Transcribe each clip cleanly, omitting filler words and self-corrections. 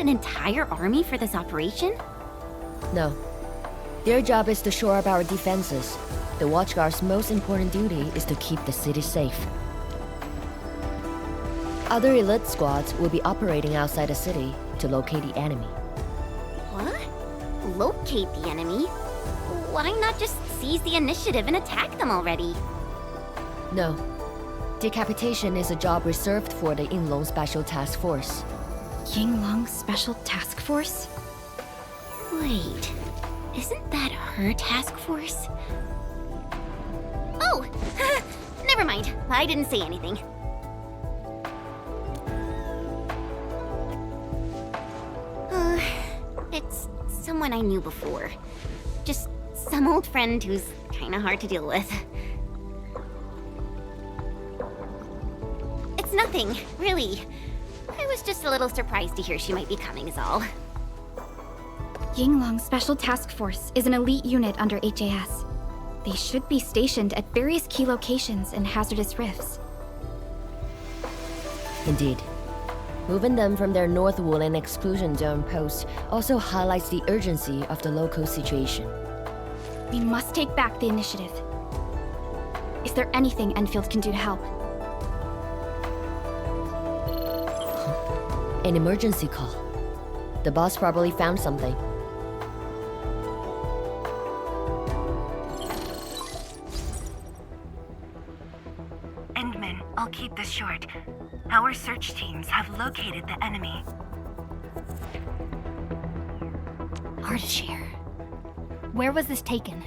an entire army for this operation? No. Their job is to shore up our defenses. The Watchguard's most important duty is to keep the city safe. Other elite squads will be operating outside the city to locate the enemy. What? Locate the enemy? Why not just seize the initiative and attack them already? No. Decapitation is a job reserved for the Yinglong Special Task Force. Yinglong Special Task Force? Wait, isn't that her task force? Oh! Never mind, I didn't say anything. It's someone I knew before. Just some old friend who's kinda hard to deal with. It's nothing, really. I was just a little surprised to hear she might be coming is all. Yinglong Special Task Force is an elite unit under HAS. They should be stationed at various key locations in hazardous rifts. Indeed. Moving them from their North Woolen exclusion zone post also highlights the urgency of the local situation. We must take back the initiative. Is there anything Enfield can do to help? An emergency call. The boss probably found something. Endman, I'll keep this short. Our search teams have located the enemy. Ardashir. Where was this taken?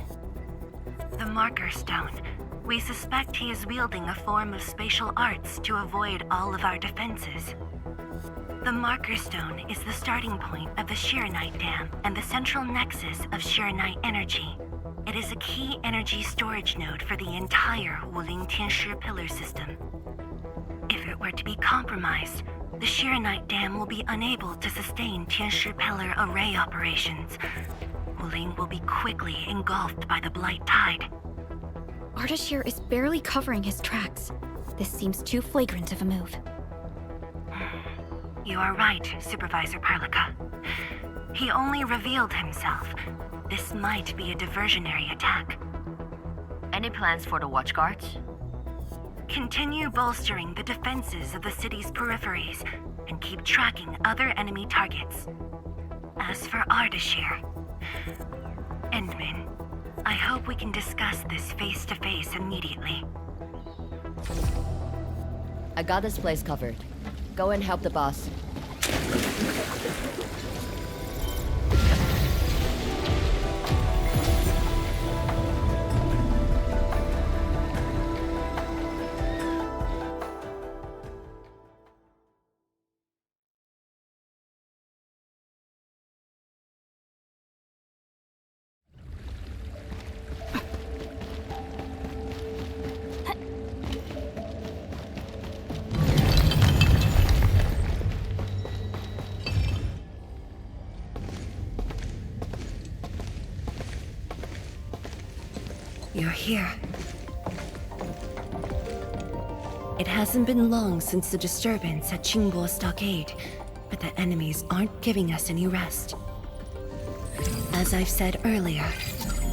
The Marker Stone. We suspect he is wielding a form of spatial arts to avoid all of our defenses. The Marker Stone is the starting point of the Shiranite Dam and the central nexus of Shiranite energy. It is a key energy storage node for the entire Wuling Tianshi pillar system. If it were to be compromised, the Shiranite Dam will be unable to sustain Tianshi pillar array operations. Wuling will be quickly engulfed by the Blight Tide. Ardashir is barely covering his tracks. This seems too flagrant of a move. You are right, Supervisor Parlika. He only revealed himself. This might be a diversionary attack. Any plans for the Watchguards? Continue bolstering the defenses of the city's peripheries and keep tracking other enemy targets. As for Ardashir, Endman, I hope we can discuss this face-to-face immediately. I got this place covered. Go and help the boss. You're here. It hasn't been long since the disturbance at Qingbo Stockade, but the enemies aren't giving us any rest. As I've said earlier,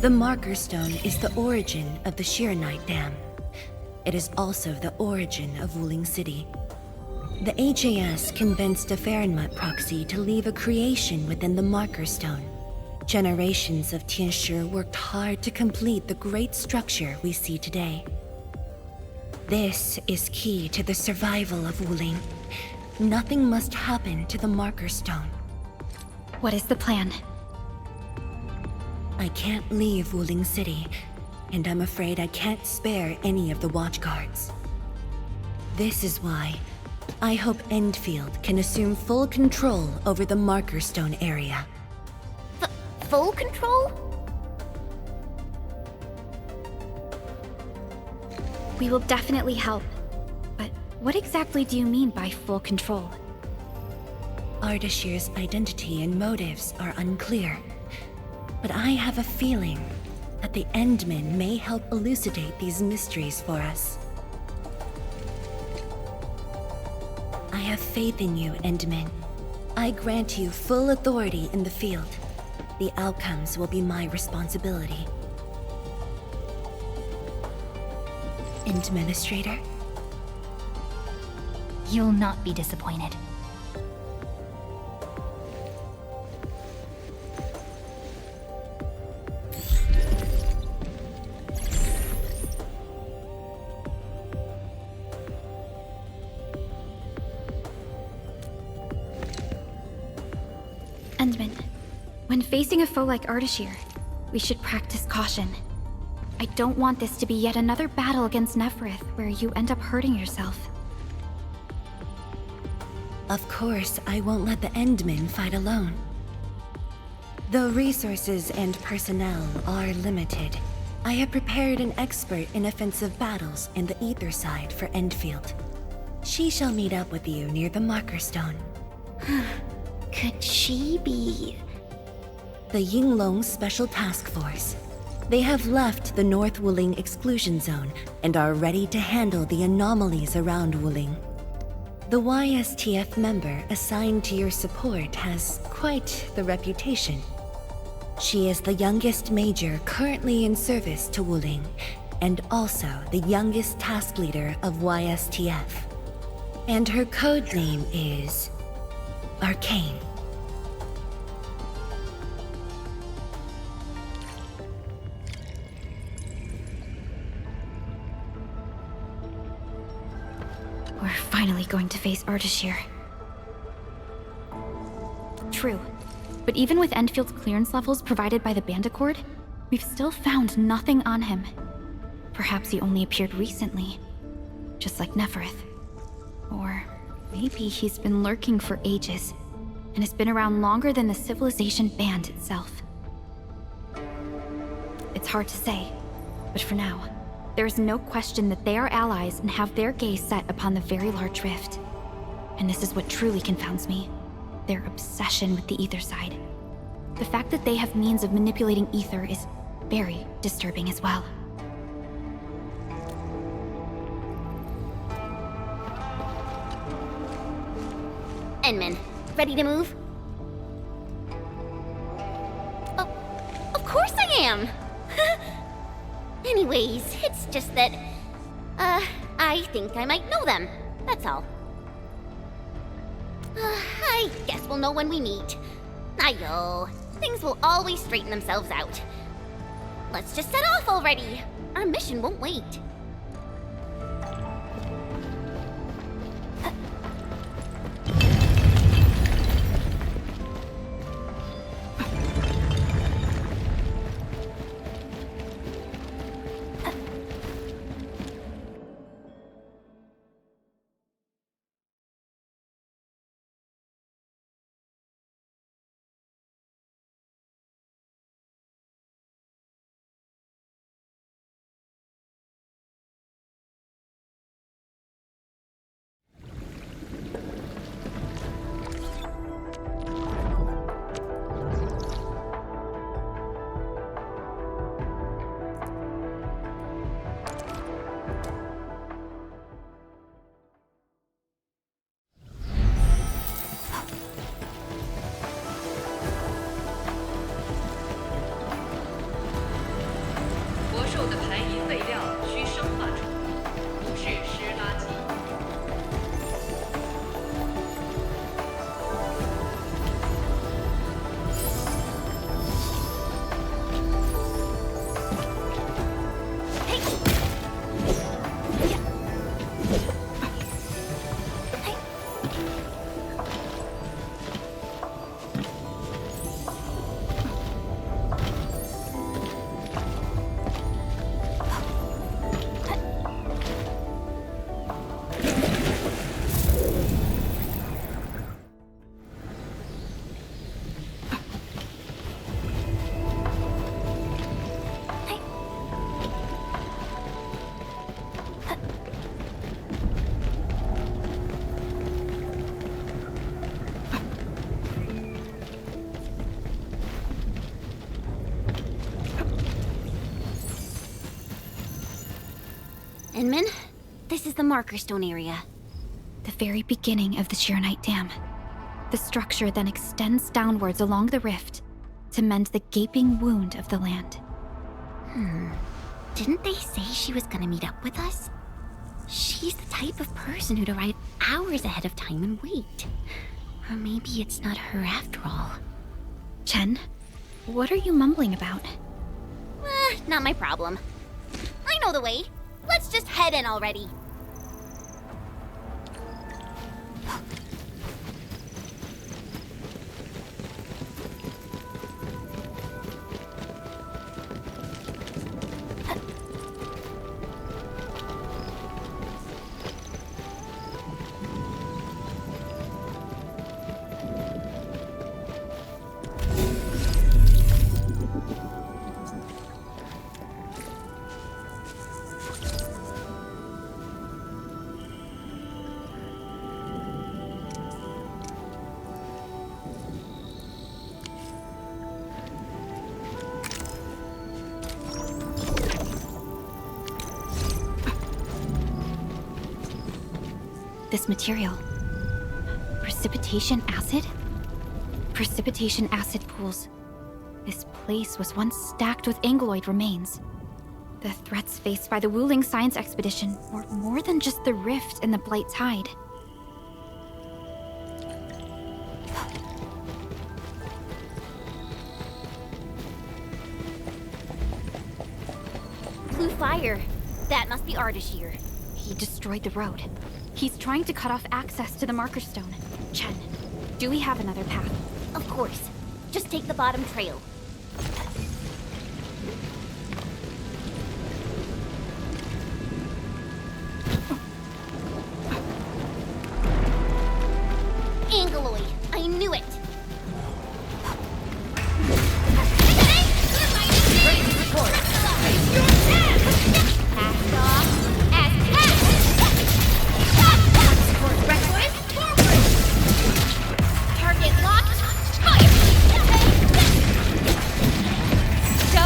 the Marker Stone is the origin of the Shiranite Dam. It is also the origin of Wuling City. The HAS convinced a Fahrenheit proxy to leave a creation within the Marker Stone. Generations of Tianshi worked hard to complete the great structure we see today. This is key to the survival of Wuling. Nothing must happen to the Marker Stone. What is the plan? I can't leave Wuling City, and I'm afraid I can't spare any of the Watchguards. This is why I hope Endfield can assume full control over the Marker Stone area. Full control? We will definitely help. But what exactly do you mean by full control? Ardashir's identity and motives are unclear, but I have a feeling that the Endmen may help elucidate these mysteries for us. I have faith in you, Endmen. I grant you full authority in the field. The outcomes will be my responsibility. Administrator? You'll not be disappointed. Endman, when facing a foe like Ardashir, we should practice caution. I don't want this to be yet another battle against Neferith where you end up hurting yourself. Of course, I won't let the Endmen fight alone. Though resources and personnel are limited, I have prepared an expert in offensive battles in the Ether side for Endfield. She shall meet up with you near the Marker Stone. Could she be... The Yinglong Special Task Force. They have left the North Wuling exclusion zone and are ready to handle the anomalies around Wuling. The YSTF member assigned to your support has quite the reputation. She is the youngest major currently in service to Wuling, and also the youngest task leader of YSTF. And her code name is... Arcane. We're finally going to face Ardashir. True, but even with Enfield's clearance levels provided by the Bandicord, we've still found nothing on him. Perhaps he only appeared recently, just like Neferith. Or maybe he's been lurking for ages, and has been around longer than the civilization band itself. It's hard to say, but for now, there is no question that they are allies and have their gaze set upon the very large rift. And this is what truly confounds me. Their obsession with the ether side. The fact that they have means of manipulating ether is very disturbing as well. Endman, ready to move? Oh, of course I am! Anyways, it's just that, I think I might know them. That's all. I guess we'll know when we meet. Ayo, things will always straighten themselves out. Let's just set off already. Our mission won't wait. Inman, this is the Marker Stone area. The very beginning of the Sheernite Dam. The structure then extends downwards along the rift to mend the gaping wound of the land. Didn't they say she was gonna meet up with us? She's the type of person who'd arrive hours ahead of time and wait. Or maybe it's not her after all. Chen, what are you mumbling about? Not my problem. I know the way. Let's just head in already. This material. Precipitation acid? Precipitation acid pools. This place was once stacked with Angloid remains. The threats faced by the Wuling Science Expedition were more than just the rift and the Blight Tide. Blue fire. That must be Ardashir. He destroyed the road. He's trying to cut off access to the marker stone. Chen, do we have another path? Of course. Just take the bottom trail. Angloid. I knew it. Ready to report. Passed off as passed. Target locked. Fire! Go!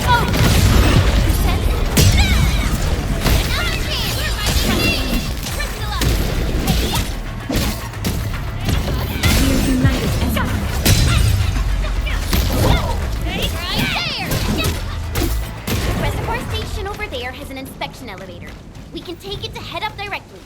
Oh! Another chance! Crystal up! We're united as one. Right there! The reservoir station over there has an inspection elevator. We can take it to head up directly.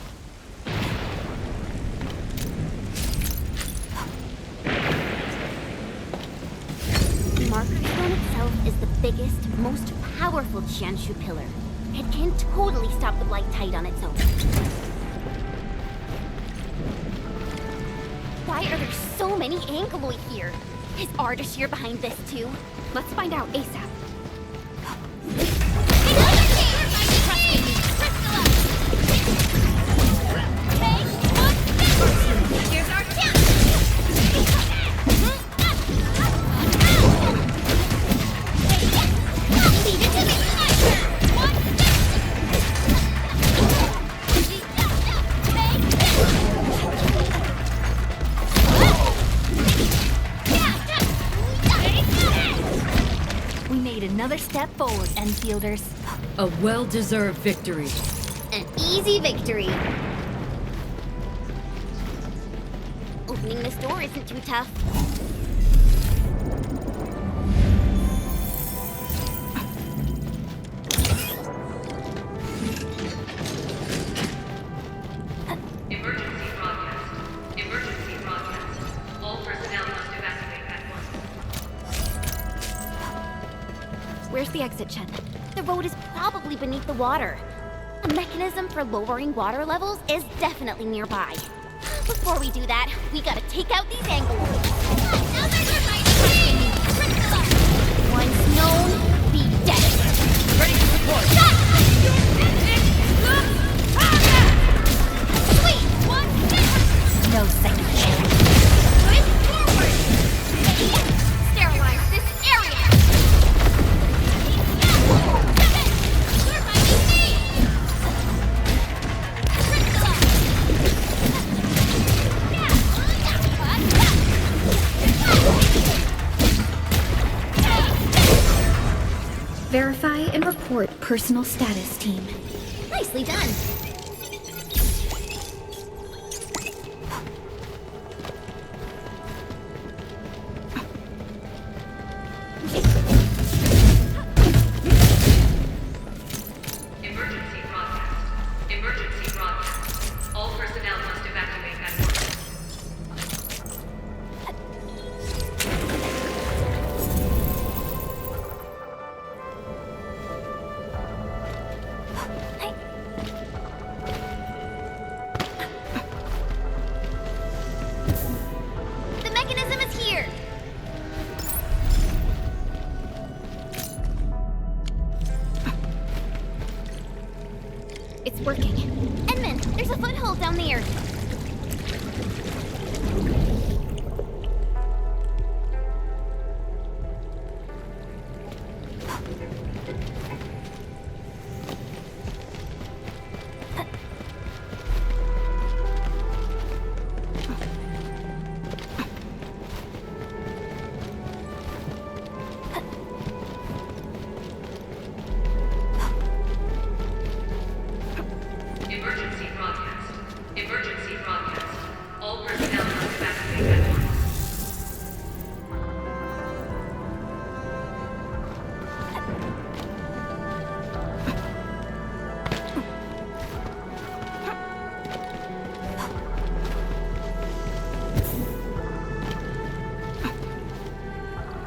The marker stone itself is the biggest, most powerful Jianshu pillar. It can totally stop the Blight Tide on its own. Why are there so many Angloid here? Is Ardashir behind this too? Let's find out ASAP. Here's our chance! We made another step forward, Enfielders. A well-deserved victory. An easy victory. Opening this door isn't too tough. Emergency broadcast. Emergency broadcast. All personnel must evacuate at once. Where's the exit, Chen? The road is probably beneath the water. A mechanism for lowering water levels is definitely nearby. Before we do that, we gotta take out these Angloids. Once known, be dead. Ready to support. Sweet! No second chance. Sterilize this area! Verify and report personal status, team. Nicely done. it's working. Edmund, there's a foothold down there. Emergency broadcast. Emergency broadcast. All personnel must evacuate at once.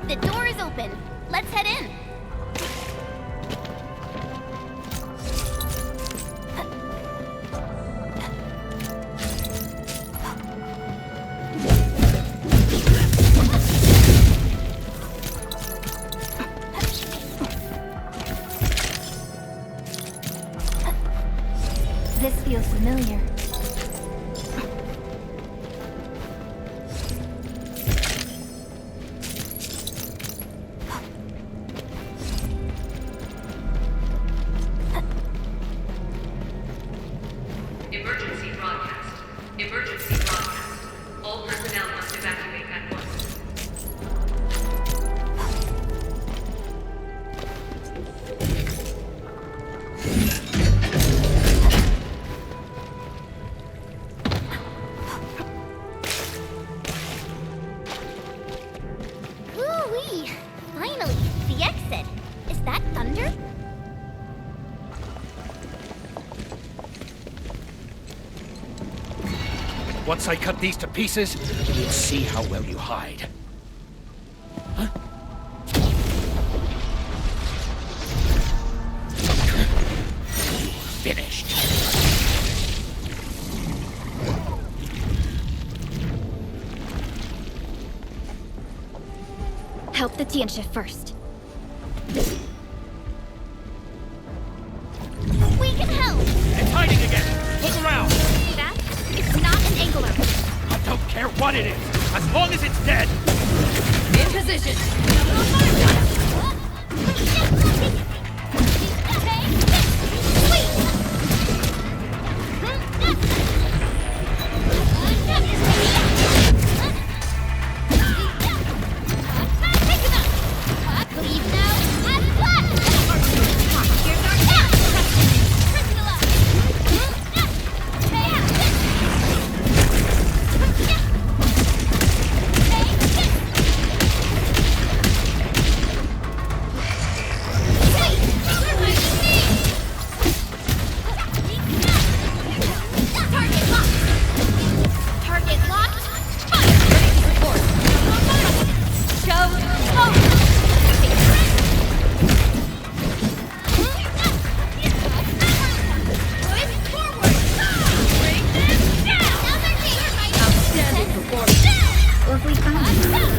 The door is open. Let's head in. This feels familiar. Emergency broadcast. Emergency broadcast. All personnel must evacuate at once. Ooh-wee! Finally, the exit. Is that thunder? Once I cut these to pieces, we'll see how well you hide. Huh? Finished. Help the Tiansha first. We can help! It's hiding again! Look around! That is not an angler. I don't care what it is, as long as it's dead! In position. Target locked. Fire! Ready to report. Show smoke! Push forward! Bring them down! Outstanding performance. Or if we find them.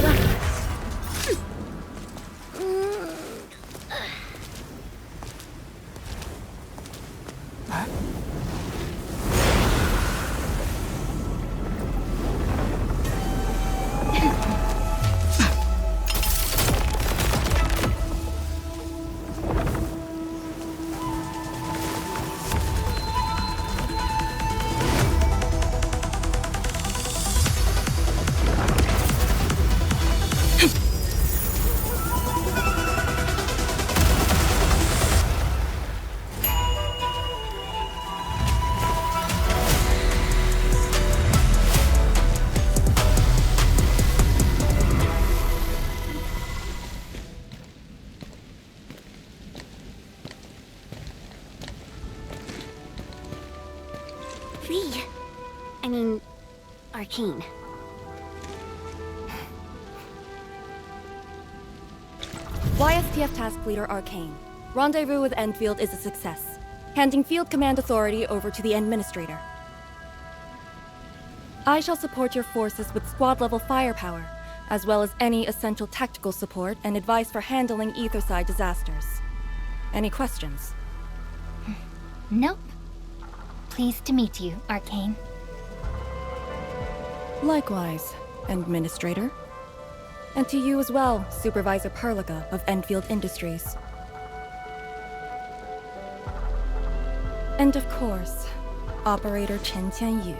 Arcane. YSTF Task Leader Arcane. Rendezvous with Endfield is a success. Handing Field Command Authority over to the Administrator. I shall support your forces with squad-level firepower, as well as any essential tactical support and advice for handling Etherside disasters. Any questions? Nope. Pleased to meet you, Arcane. Likewise, Administrator. And to you as well, Supervisor Perlica of Endfield Industries. And of course, Operator Chen Tianyu.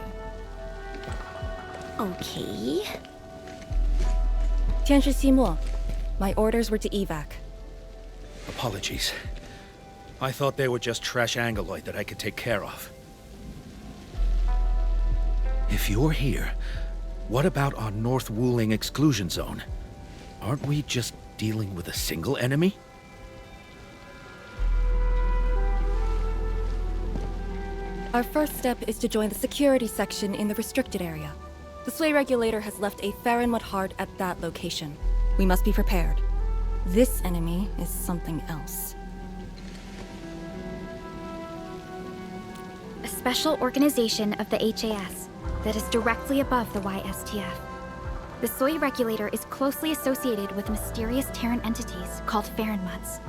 Okay. Tianshi Ximo, my orders were to evac. Apologies. I thought they were just trash Angoloid that I could take care of. If you're here, what about our North Wuling exclusion zone? Aren't we just dealing with a single enemy? Our first step is to join the security section in the restricted area. The Sway Regulator has left a Farinmud heart at that location. We must be prepared. This enemy is something else. A special organization of the HAS that is directly above the YSTF. The Soy Regulator is closely associated with mysterious Terran entities called Farinmuds.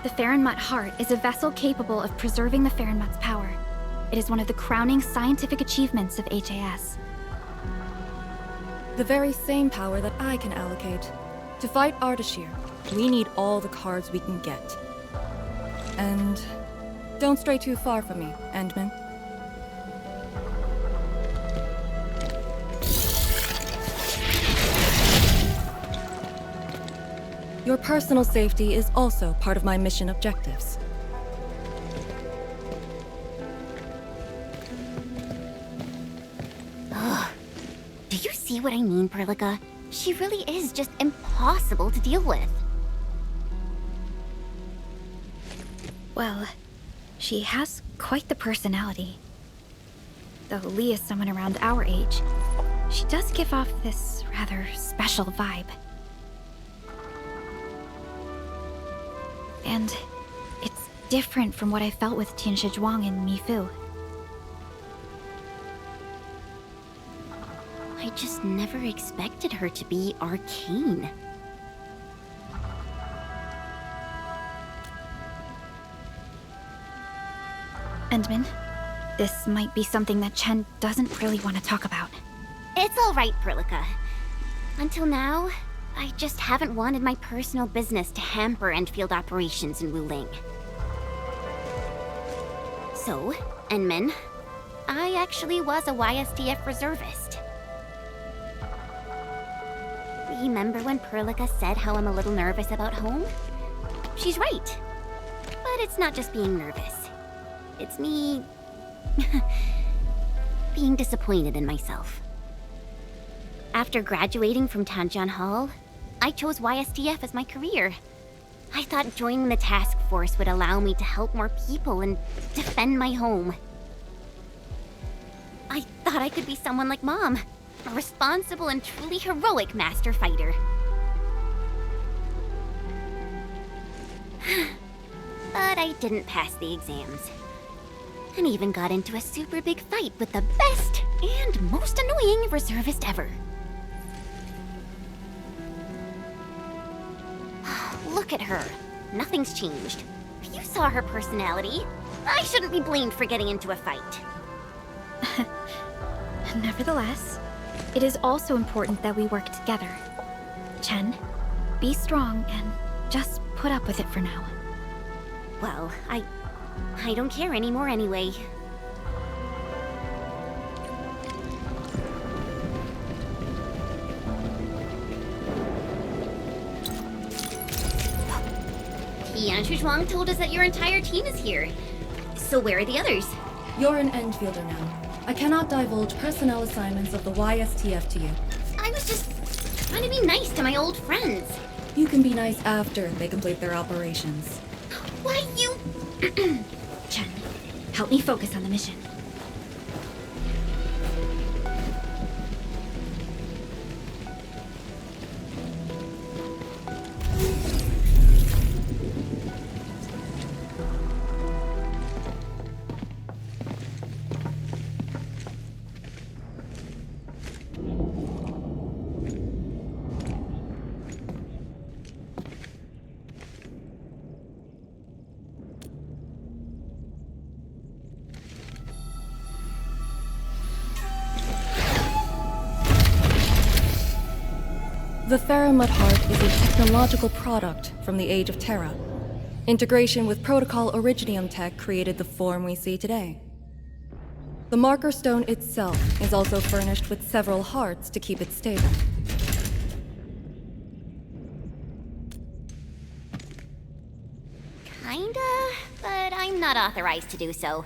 The Farinmud Heart is a vessel capable of preserving the Farinmud's power. It is one of the crowning scientific achievements of HAS. The very same power that I can allocate. To fight Ardashir, we need all the cards we can get. And don't stray too far from me, Endman. Your personal safety is also part of my mission objectives. Do you see what I mean, Perlica? She really is just impossible to deal with. Well, she has quite the personality. Though Lee is someone around our age, she does give off this rather special vibe. And it's different from what I felt with Tianshi Zhuang and Mi Fu. I just never expected her to be arcane. Endman, this might be something that Chen doesn't really want to talk about. It's all right, Perlica. Until now, I just haven't wanted my personal business to hamper Endfield operations in Wuling. So, Enmin, I actually was a YSTF reservist. Remember when Perlica said how I'm a little nervous about home? She's right. But it's not just being nervous. It's me... being disappointed in myself. After graduating from Tanjian Hall, I chose YSTF as my career. I thought joining the task force would allow me to help more people and defend my home. I thought I could be someone like Mom, a responsible and truly heroic master fighter. But I didn't pass the exams. And even got into a super big fight with the best and most annoying reservist ever. Look at her. Nothing's changed. If you saw her personality, I shouldn't be blamed for getting into a fight. Nevertheless, it is also important that we work together. Chen, be strong and just put up with it for now. Well, I don't care anymore anyway. Tianshi Zhuang told us that your entire team is here. So where are the others? You're an Endfielder now. I cannot divulge personnel assignments of the YSTF to you. I was just trying to be nice to my old friends. You can be nice after they complete their operations. Why you... Chen, help me focus on the mission. The Faramud Heart is a technological product from the Age of Terra. Integration with Protocol Originium tech created the form we see today. The Marker Stone itself is also furnished with several hearts to keep it stable. Kinda, but I'm not authorized to do so.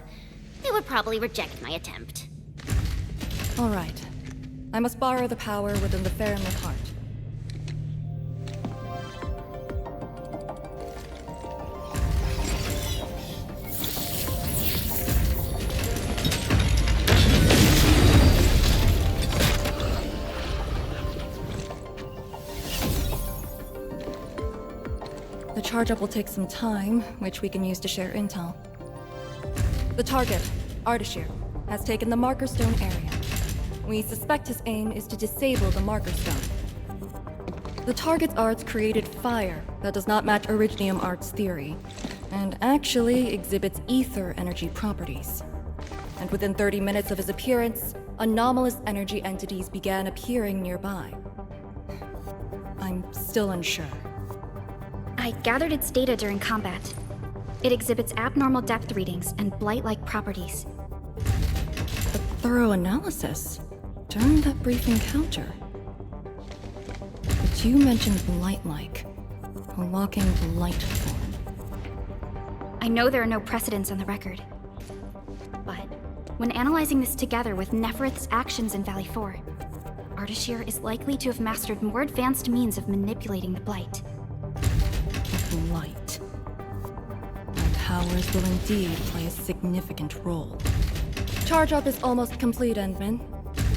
They would probably reject my attempt. All right. I must borrow the power within the Faramud Heart. The charge-up will take some time, which we can use to share intel. The target, Ardashir, has taken the Marker Stone area. We suspect his aim is to disable the Marker Stone. The target's arts created fire that does not match Originium Art's theory, and actually exhibits ether energy properties. And within 30 minutes of his appearance, anomalous energy entities began appearing nearby. I'm still unsure. I gathered its data during combat. It exhibits abnormal depth readings and blight-like properties. A thorough analysis during that brief encounter. But you mentioned blight-like. A walking blight form. I know there are no precedents on the record. But when analyzing this together with Neferith's actions in Valley 4, Ardashir is likely to have mastered more advanced means of manipulating the blight. Blight. My powers will indeed play a significant role. Charge-up is almost complete, Endman.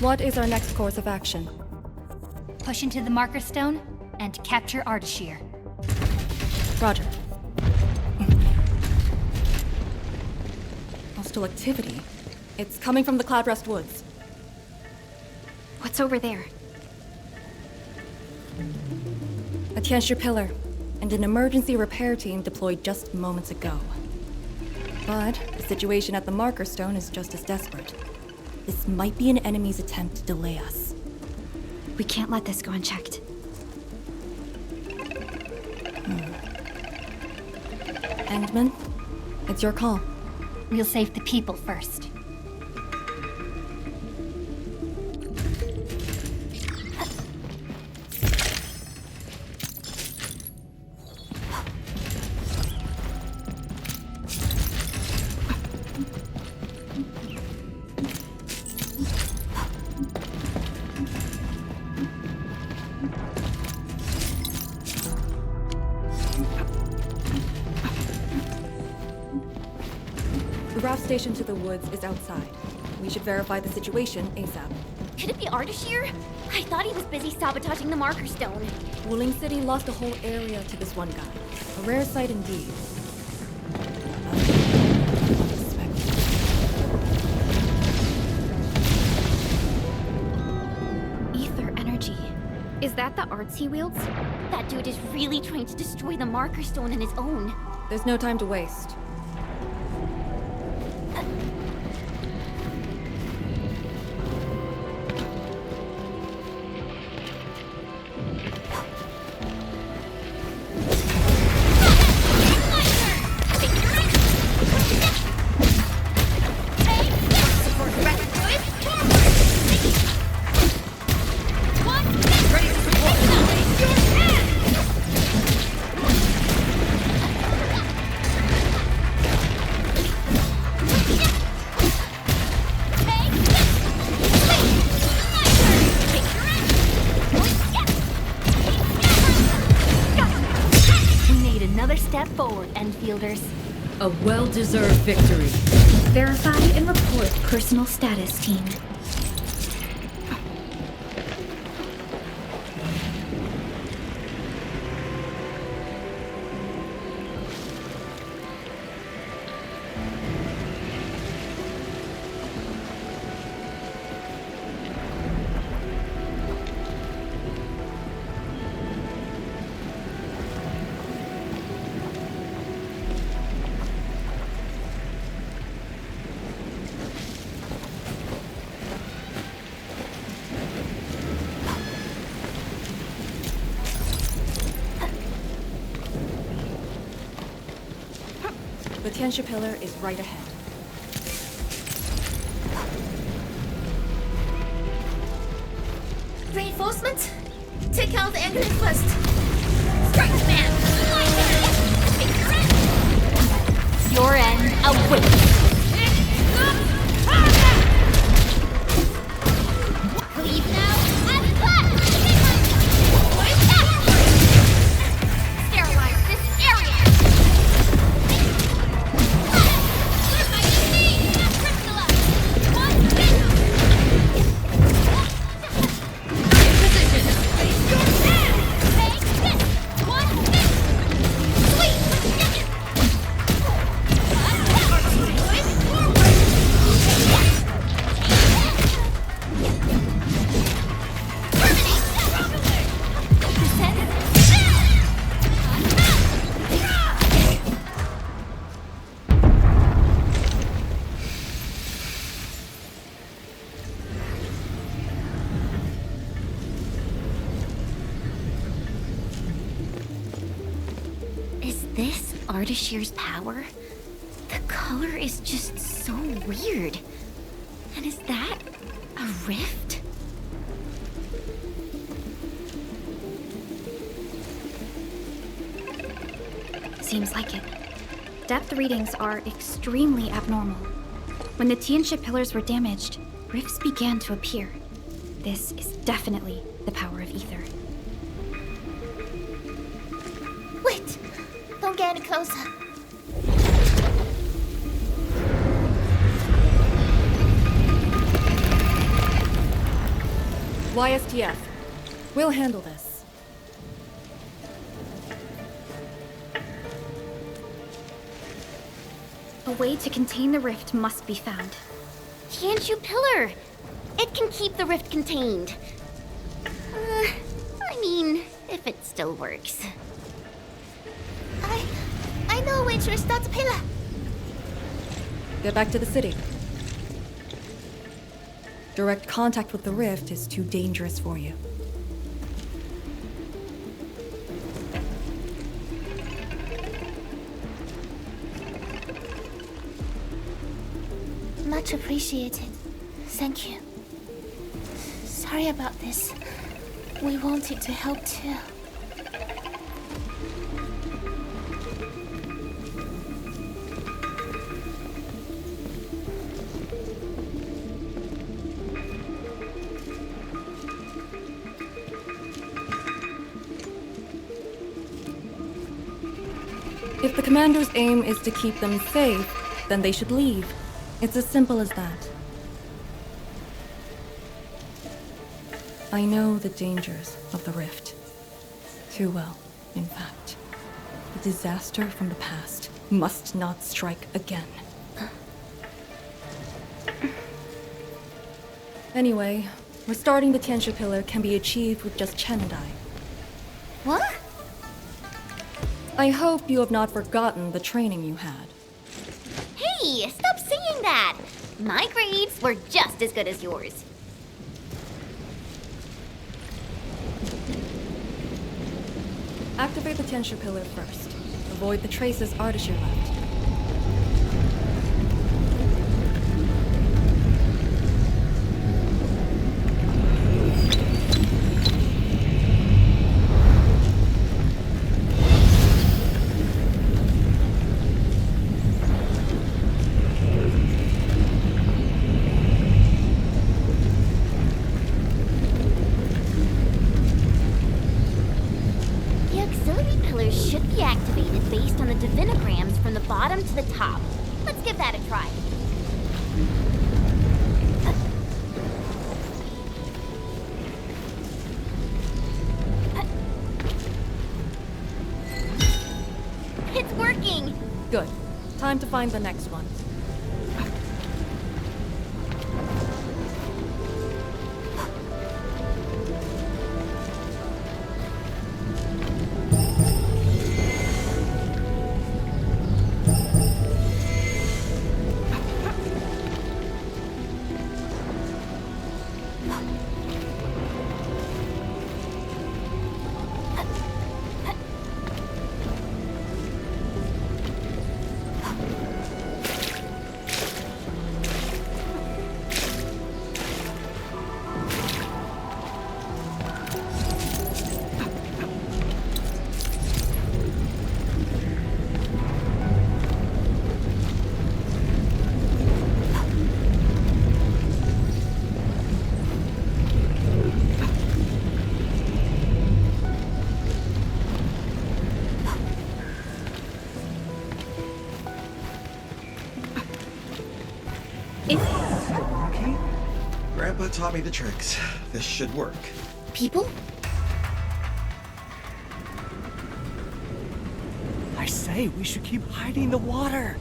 What is our next course of action? Push into the Marker Stone and capture Ardashir. Roger. Hostile activity. It's coming from the Cloudrest Woods. What's over there? A Tianshi pillar, and an emergency repair team deployed just moments ago. But the situation at the Marker Stone is just as desperate. This might be an enemy's attempt to delay us. We can't let this go unchecked. Endman, it's your call. We'll save the people first. The raft station to the woods is outside. We should verify the situation ASAP. Could it be Ardashir? I thought he was busy sabotaging the Marker Stone. Wuling City lost a whole area to this one guy. A rare sight indeed. Unexpected. Ether energy. Is that the arts he wields? That dude is really trying to destroy the Marker Stone on his own. There's no time to waste. Step forward, Enfielders. A well-deserved victory. Verify and report personal status, team. The Tianxia Pillar is right ahead. Reinforcements? Take out the anchor first. Strike the man! Your end awaits. Leave now and cut! Sterilize this area! Is this Ardashir's power? The color is just so weird. And is that a rift? Seems like it. Depth readings are extremely abnormal. When the Tianxia pillars were damaged, rifts began to appear. This is definitely the power of ether. Wait! Don't get any closer. YSTF. We'll handle this. A way to contain the rift must be found. Tianxia Pillar! It can keep the rift contained. I mean, if it still works. I know a way to restart the pillar. Get back to the city. Direct contact with the rift is too dangerous for you. Much appreciated. Thank you. Sorry about this. We wanted to help too. If the commander's aim is to keep them safe, then they should leave. It's as simple as that. I know the dangers of the rift. Too well, in fact. The disaster from the past must not strike again. Anyway, restarting the Tianxia Pillar can be achieved with just Chen and I. What? I hope you have not forgotten the training you had. Hey, stop saying that! My grades were just as good as yours. Activate the Tianxia Pillar first. Avoid the traces Ardashir left. The auxiliary pillars should be activated based on the divinograms from the bottom to the top. Let's give that a try. It's working! Good. Time to find the next one. Grandpa taught me the tricks. This should work. People? I say, we should keep hiding in the water.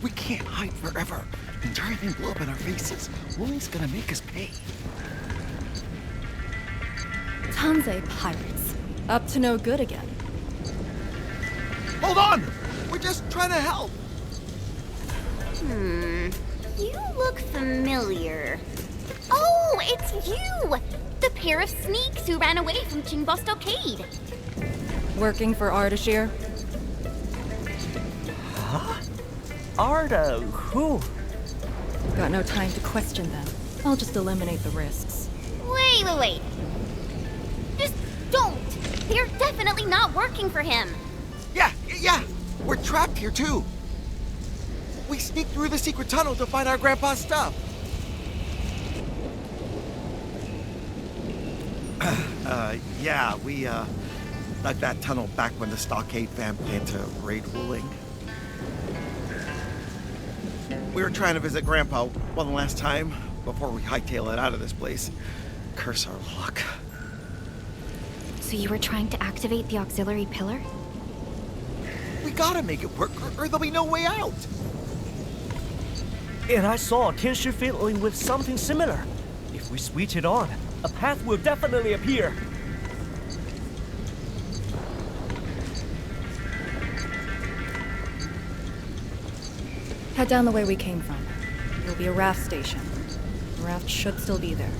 We can't hide forever. The entire thing blew up in our faces. Wooling's gonna make us pay. Tanzai pirates. Up to no good again. Hold on! We're just trying to help. You look familiar. Oh, it's you! The pair of sneaks who ran away from Qingbo Stockade. Working for Ardashir? Huh? Arda, who? Got no time to question them. I'll just eliminate the risks. Wait. Just don't! They're definitely not working for him. Yeah. We're trapped here too. We sneaked through the secret tunnel to find our grandpa's stuff. Yeah, we dug that tunnel back when the Stockade fam planned to raid Wuling. We were trying to visit Grandpa one last time before we hightail it out of this place. Curse our luck. So you were trying to activate the auxiliary pillar? We gotta make it work, or there'll be no way out. And I saw Tianshi fiddling with something similar. If we switch it on, a path will definitely appear. Head down the way we came from. There'll be a raft station. The raft should still be there.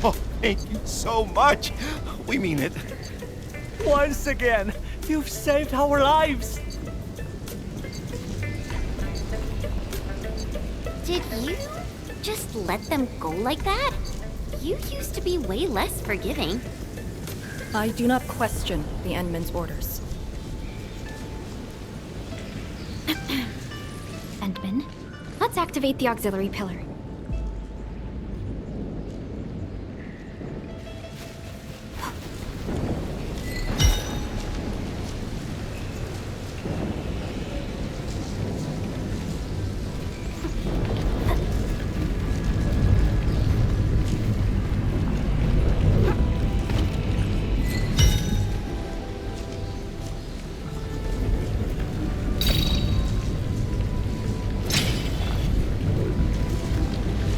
Oh, thank you so much. We mean it. Once again, you've saved our lives. Did you just let them go like that? You used to be way less forgiving. I do not question the Endman's orders. Endman, let's activate the auxiliary pillar.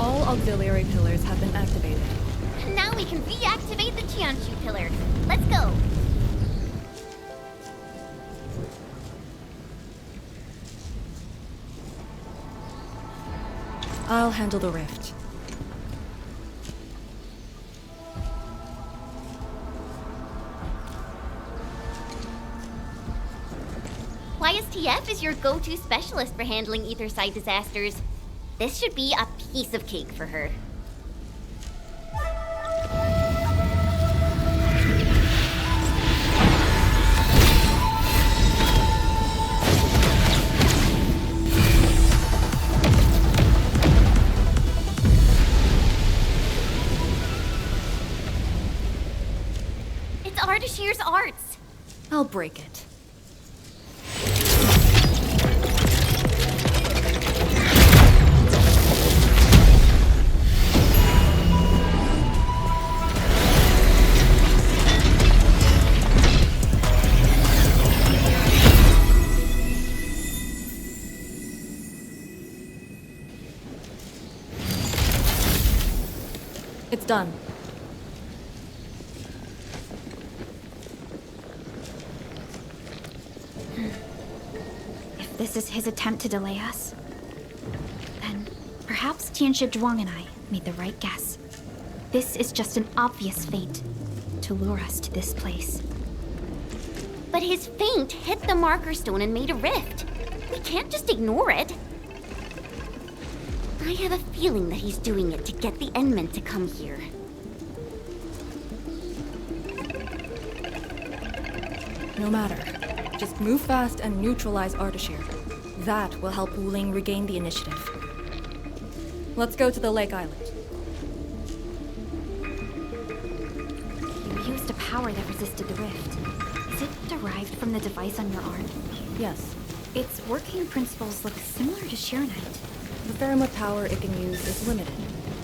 All auxiliary pillars have been activated. Now we can reactivate the Qianshu pillar. Let's go. I'll handle the rift. YSTF is your go-to specialist for handling Etherside disasters. This should be a piece of cake for her. It's Ardashir's arts. I'll break it. It's done. If this is his attempt to delay us, then perhaps Tianshi Zhuang and I made the right guess. This is just an obvious feint to lure us to this place. But his feint hit the marker stone and made a rift. We can't just ignore it. I have a feeling that he's doing it to get the Endmen to come here. No matter. Just move fast and neutralize Ardashir. That will help Wuling regain the initiative. Let's go to the Lake Island. You used a power that resisted the rift. Is it derived from the device on your arm? Yes. Its working principles look similar to Sheeranite. The Faramud power it can use is limited,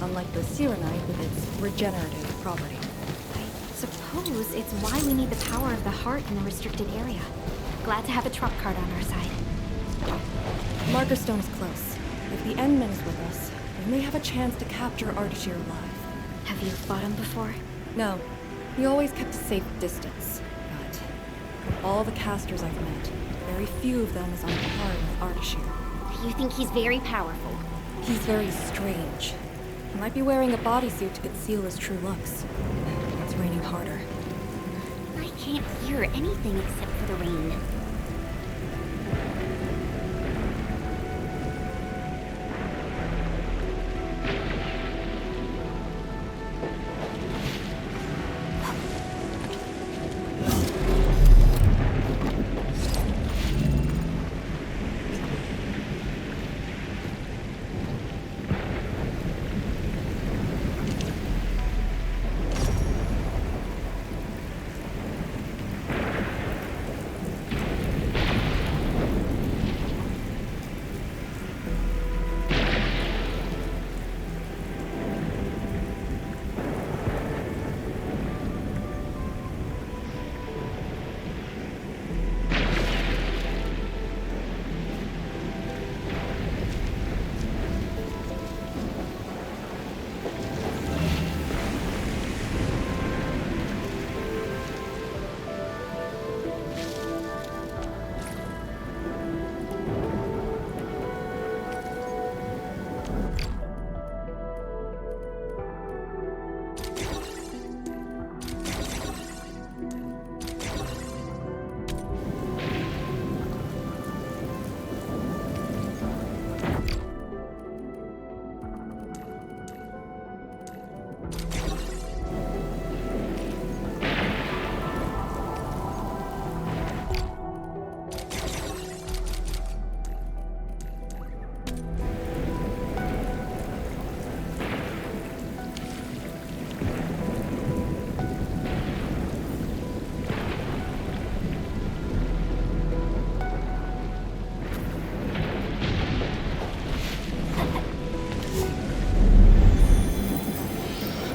unlike the Serenite with its regenerative property. I suppose it's why we need the power of the heart in the restricted area. Glad to have a trump card on our side. Marker Stone is close. If the Endman is with us, we may have a chance to capture Ardashir alive. Have you fought him before? No. He always kept a safe distance. But of all the casters I've met, very few of them is on par with Ardashir. You think he's very powerful? He's very strange. He might be wearing a bodysuit to conceal his true looks. It's raining harder. I can't hear anything except for the rain.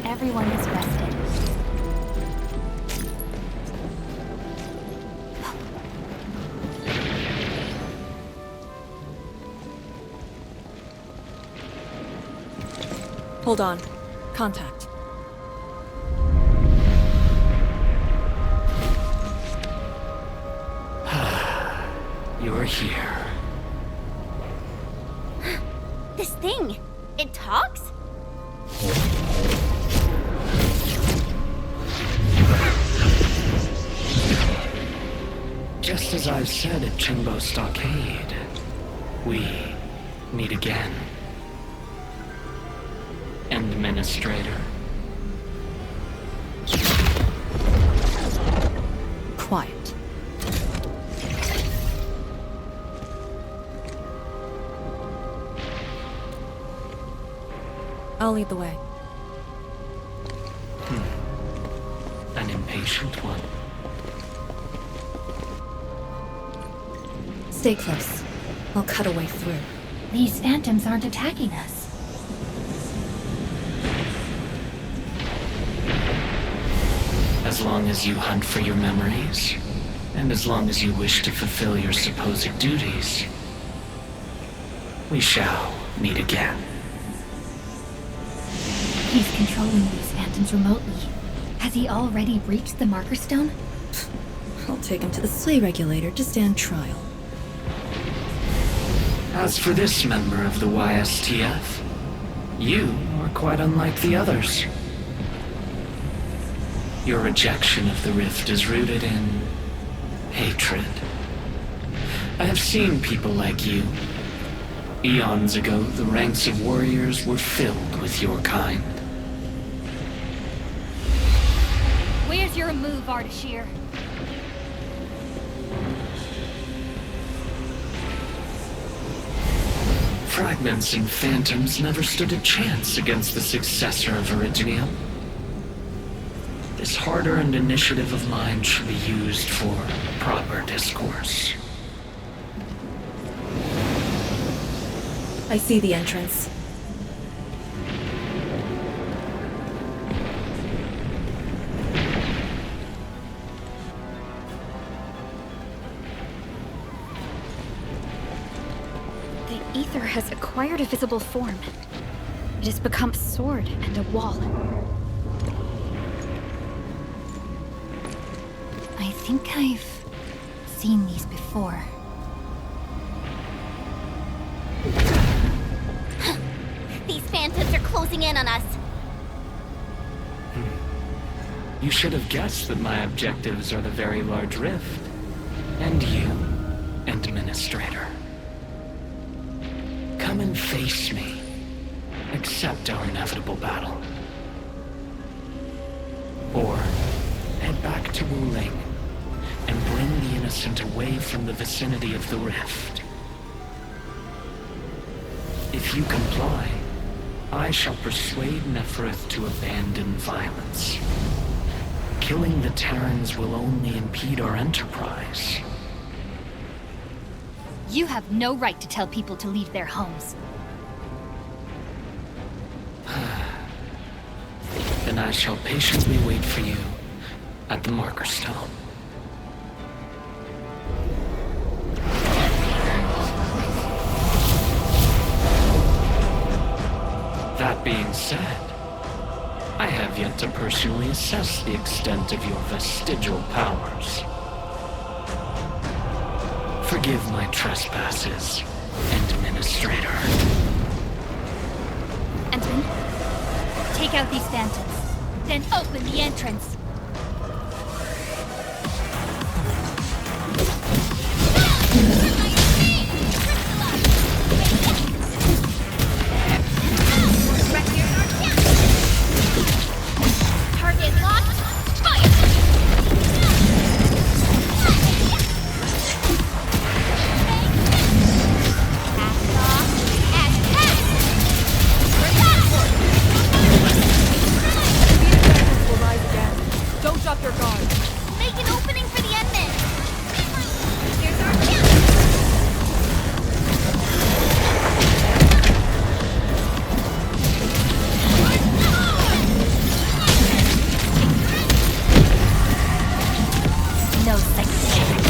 Everyone is rested. Hold on. Contact. You're here. This thing! It talks? Just as I've said at Chingbo Stockade, we meet again. Administrator. Quiet. I'll lead the way. An impatient one. Stay close. I'll cut a way through. These phantoms aren't attacking us. As long as you hunt for your memories, and as long as you wish to fulfill your supposed duties, we shall meet again. He's controlling these phantoms remotely. Has he already breached the marker stone? I'll take him to the Slay Regulator to stand trial. As for this member of the YSTF, you are quite unlike the others. Your rejection of the rift is rooted in hatred. I have seen people like you. Eons ago, the ranks of warriors were filled with your kind. Where's your move, Ardashir? Fragments and phantoms never stood a chance against the successor of Originium. This hard-earned initiative of mine should be used for proper discourse. I see the entrance. The ether has acquired a visible form. It has become a sword and a wall. I think I've seen these before. These phantoms are closing in on us. You should have guessed that my objectives are the very large rift. And you, Administrator. Come and face me. Accept our inevitable battle. Or head back to Wuling and bring the innocent away from the vicinity of the rift. If you comply, I shall persuade Nefereth to abandon violence. Killing the Terrans will only impede our enterprise. You have no right to tell people to leave their homes. Then I shall patiently wait for you at the Marker Stone. That being said, I have yet to personally assess the extent of your vestigial powers. Forgive my trespasses, Administrator. Entman, take out these phantoms, then open the entrance. Target locked. Fire! Will rise again. Don't drop your guard. Make an opening for the Endman. Here's our No second chance.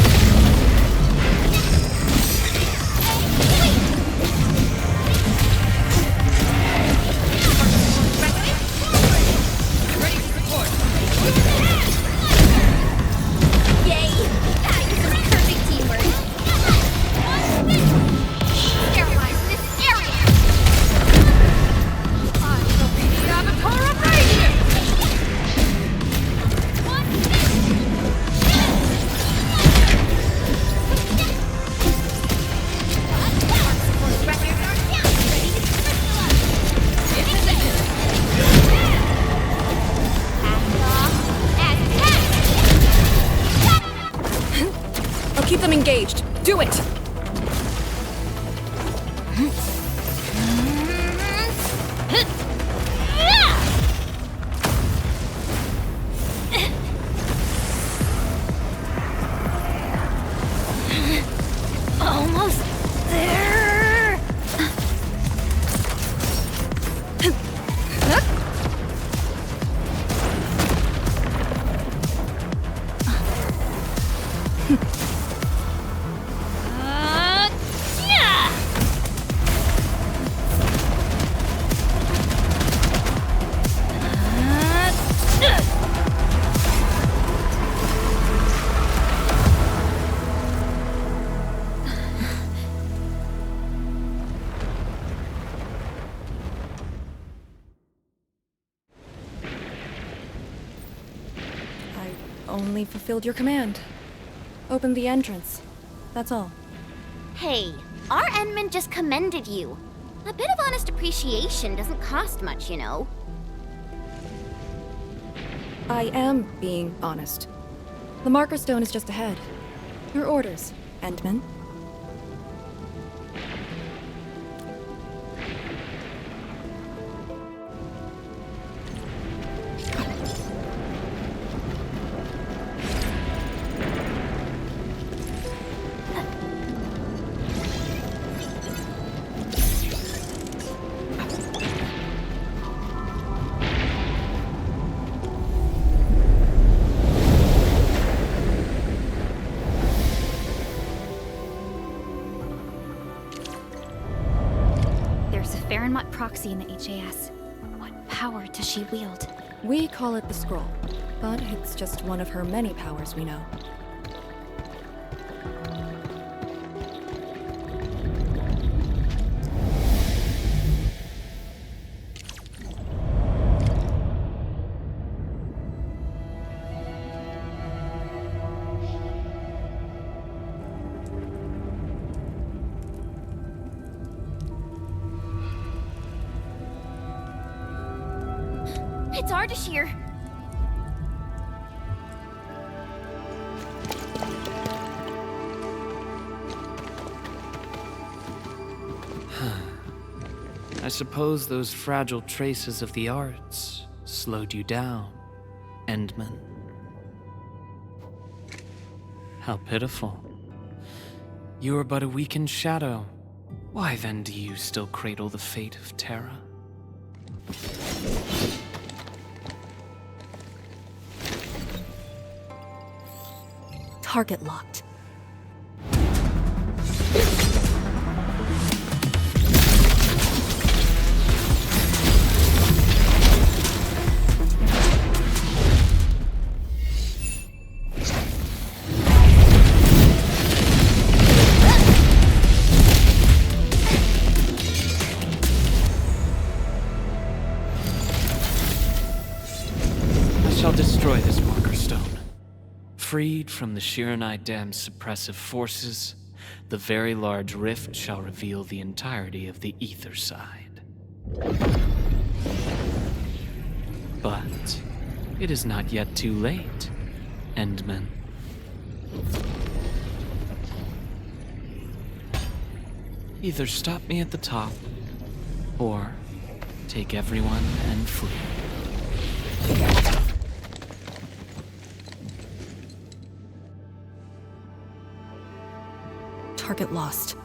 Yay! That is some perfect teamwork. Sterilize this area. I shall be the Avatar of Radiance! I'll keep them engaged. Do it! Almost there. Yeah. I only fulfilled your command. Open the entrance. That's all. Hey, our Endman just commended you. A bit of honest appreciation doesn't cost much, you know. I am being honest. The Marker Stone is just ahead. Your orders, Endman. proxy in the HAS. What power does she wield? We call it the Scroll, but it's just one of her many powers we know. It's Ardashir. I suppose those fragile traces of the arts slowed you down, Endman. How pitiful. You are but a weakened shadow. Why then do you still cradle the fate of Terra? Target locked. I shall destroy this marker stone. Freed from the Shiranai Dam's suppressive forces, the very large rift shall reveal the entirety of the ether side. But it is not yet too late, Endman. Either stop me at the top, or take everyone and flee. Target lost.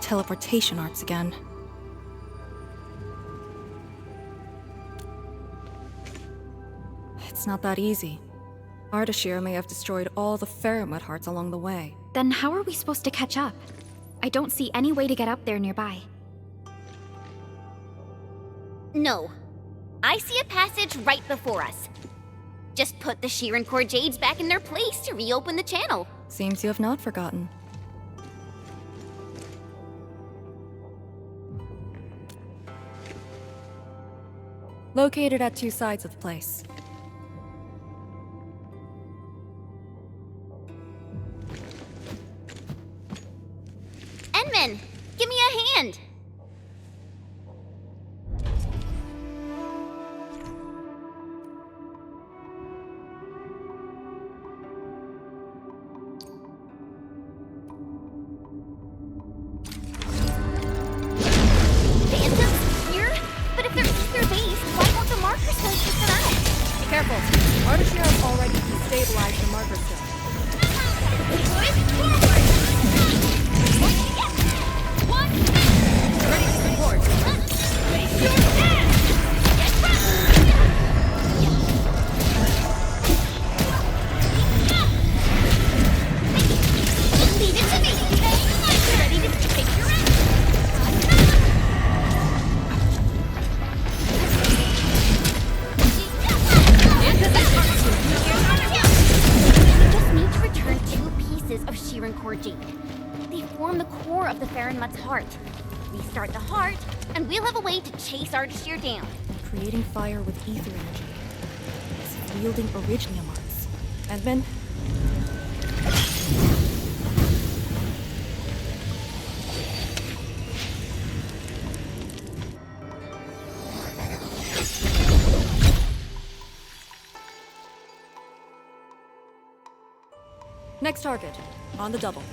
Teleportation arts again. It's not that easy. Ardashir may have destroyed all the Faramut hearts along the way. Then how are we supposed to catch up? I don't see any way to get up there nearby. No. I see a passage right before us. Just put the Shiran Core Jades back in their place to reopen the channel. Seems you have not forgotten. Located at two sides of the place. Enman, give me a hand. Phantoms here? But if they're ether based, why won't the marker stone kick them out? Be careful! Ardashir has already destabilized the marker stone. Ready to support. Leave it to me. Ready to take your ass. We just need to return 2 pieces of Shiran Core Jade. They form the core of the Faramut's heart. Restart the heart, and we'll have a way to chase Ardashir down. Creating fire with ether energy. As if wielding originium arts. Endman? Next target. On the double.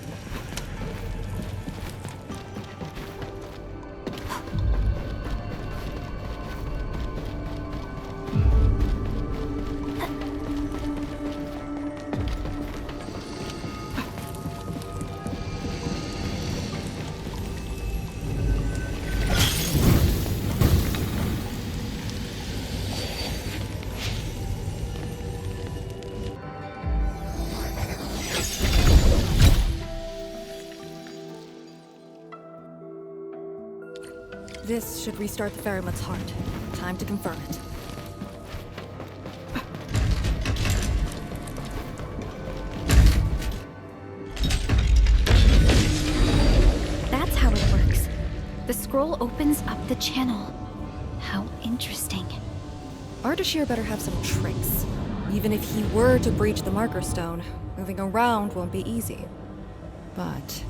This should restart the Ferryman's heart. Time to confirm it. That's how it works. The scroll opens up the channel. How interesting. Ardashir better have some tricks. Even if he were to breach the Marker Stone, moving around won't be easy. But...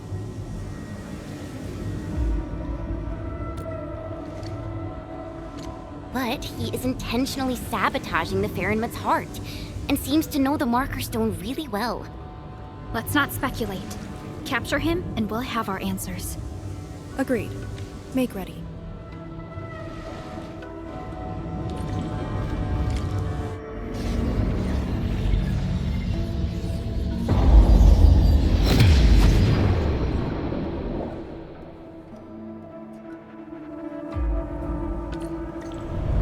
But he is intentionally sabotaging the Farinmut's heart, and seems to know the Marker Stone really well. Let's not speculate. Capture him, and we'll have our answers. Agreed. Make ready.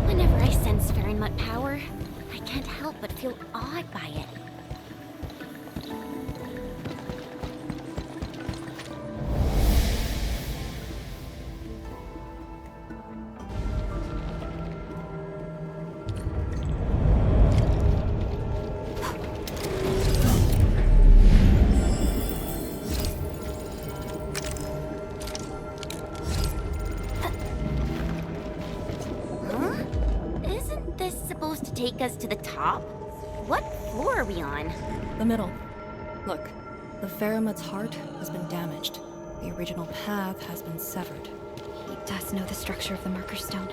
Whenever I sense Farinmut power, I can't help but feel awed by it. Take us to the top? What floor are we on? The middle. Look, the Faramut's heart has been damaged. The original path has been severed. He does know the structure of the Marker Stone.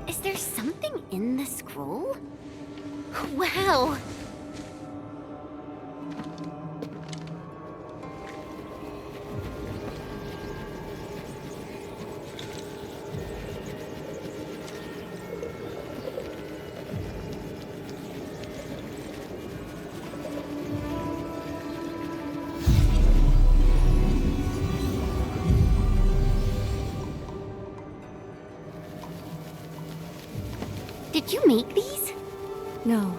Is there something in the scroll? Wow! Did you make these? No.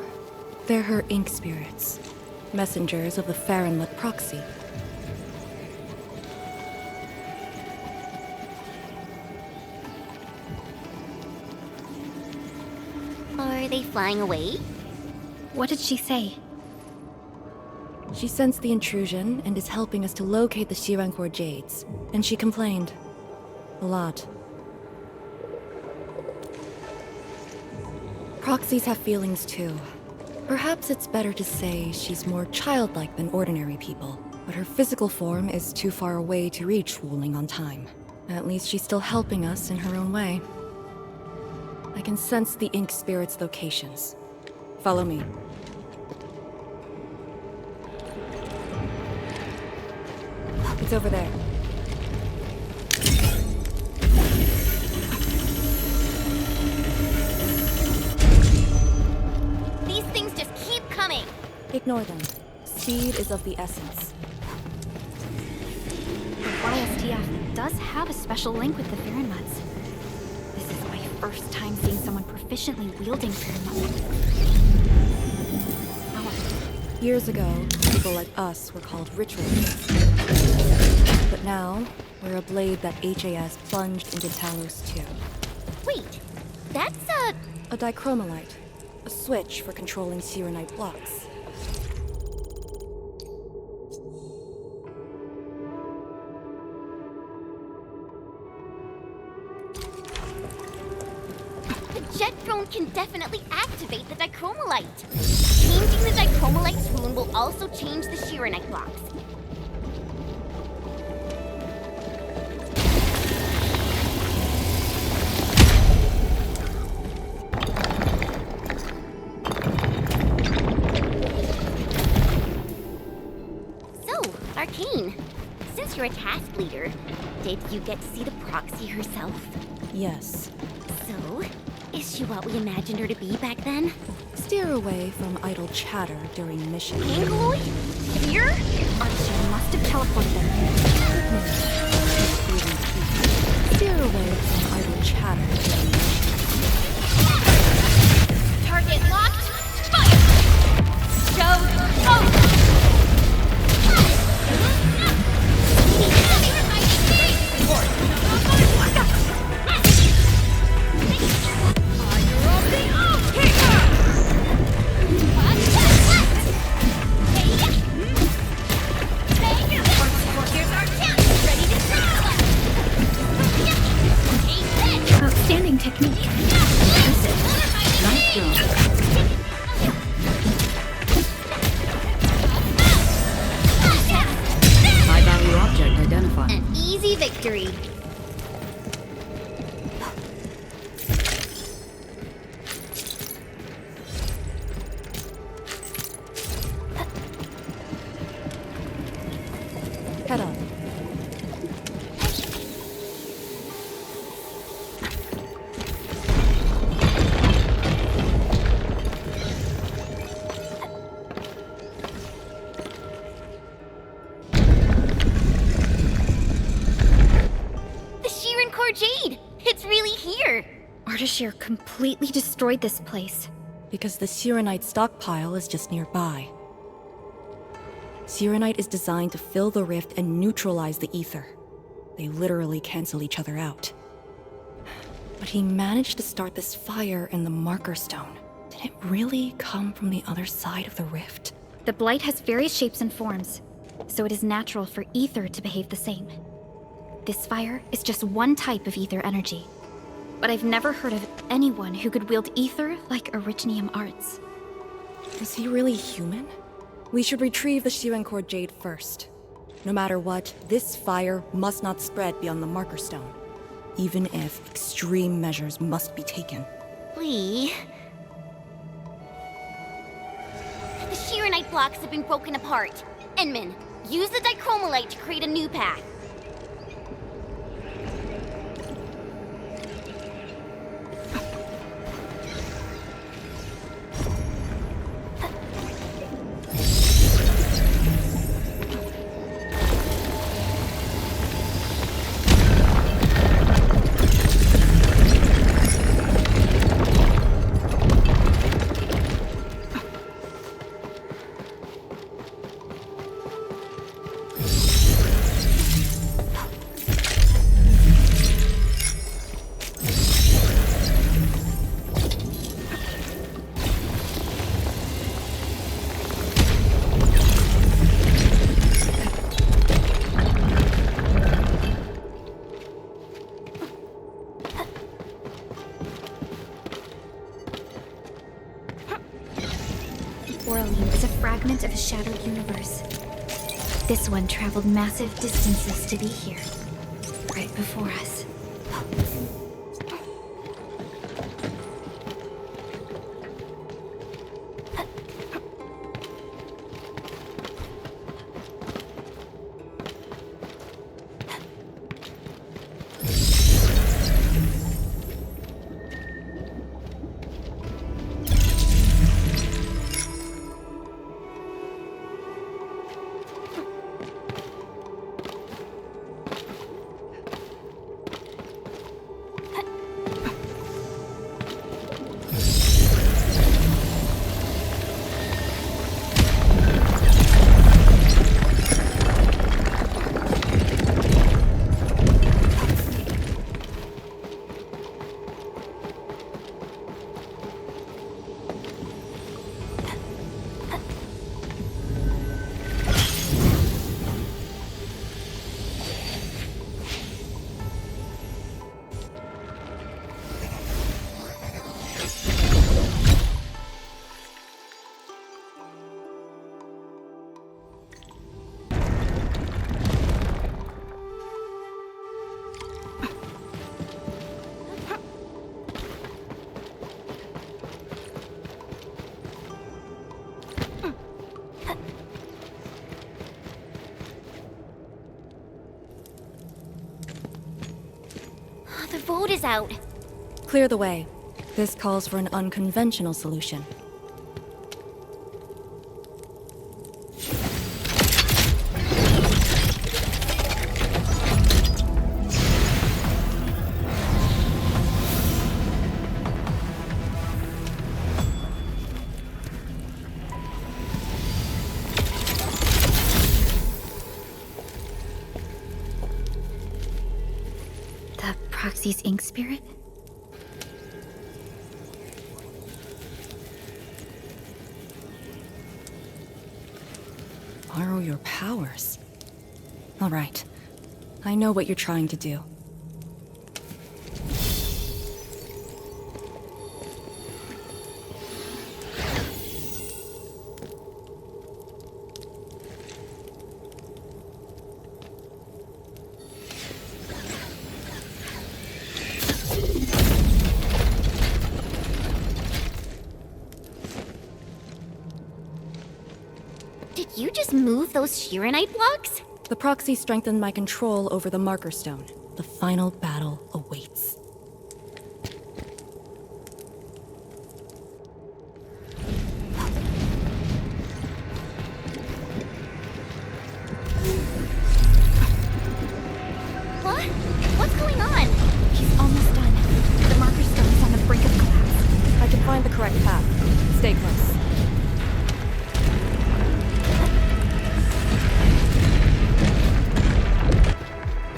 They're her ink spirits. Messengers of the Farinmut proxy. Are they flying away? What did she say? She sensed the intrusion and is helping us to locate the Shirankor Jades. And she complained. A lot. Proxies have feelings too. Perhaps it's better to say she's more childlike than ordinary people, but her physical form is too far away to reach Wuling on time. At least she's still helping us in her own way. I can sense the ink spirit's locations. Follow me. It's over there. These things just keep coming! Ignore them. Speed is of the essence. The YSTF does have a special link with the Farinmuts. This is my first time seeing someone proficiently wielding Farinmut. Years ago, people like us were called ritualists. But now, we're a blade that HAS plunged into Talos too. Wait, that's a dichromalite. A switch for controlling Sirenite blocks. The jet drone can definitely activate the dichromalite. Changing the dichromalite's rune will also change the Shirenite blocks. Arcane, since you're a task leader, did you get to see the proxy herself? Yes. So, is she what we imagined her to be back then? Steer away from idle chatter during mission. Angloid? Here? Archie must have teleported them. Steer away from idle chatter during mission. Target locked. Fire! Epsiode, go! Outstanding technique. Nice job. High-value object identified. An easy victory. Head on. The Sheeran Core Jade! It's really here! Ardashir completely destroyed this place. Because the Sirenite stockpile is just nearby. Sirenite is designed to fill the rift and neutralize the ether. They literally cancel each other out. But he managed to start this fire in the marker stone. Did it really come from the other side of the rift? The blight has various shapes and forms, so it is natural for ether to behave the same. This fire is just one type of ether energy, but I've never heard of anyone who could wield ether like Originium Arts. Is he really human? We should retrieve the Shiren Core Jade first. No matter what, this fire must not spread beyond the marker stone, even if extreme measures must be taken. Lee... The Sheeranite blocks have been broken apart. Enman, use the dichromolite to create a new path. Orlean is a fragment of a shattered universe. This one traveled massive distances to be here, right before us. The vote is out. Clear the way. This calls for an unconventional solution. Proxy's ink spirit? Borrow your powers. All right. I know what you're trying to do. Did you just move those Shiranite blocks? The proxy strengthened my control over the marker stone. The final battle awaits. What? What's going on? He's almost done. The marker stone is on the brink of collapse. I can find the correct path. Stay close.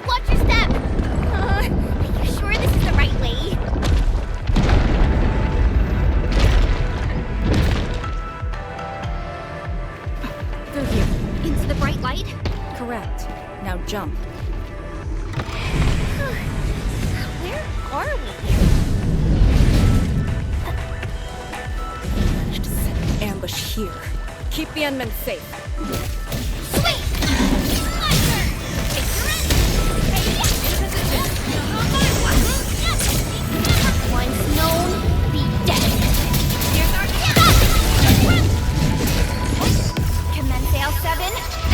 Watch your step! Are you sure this is the right way? Through here. Into the bright light? Correct. Now jump. Where are we? Managed to set an ambush here. Keep the Endmen safe. Sweet! Slicer! Take your end! Once known, be dead. Here's our Commence L7,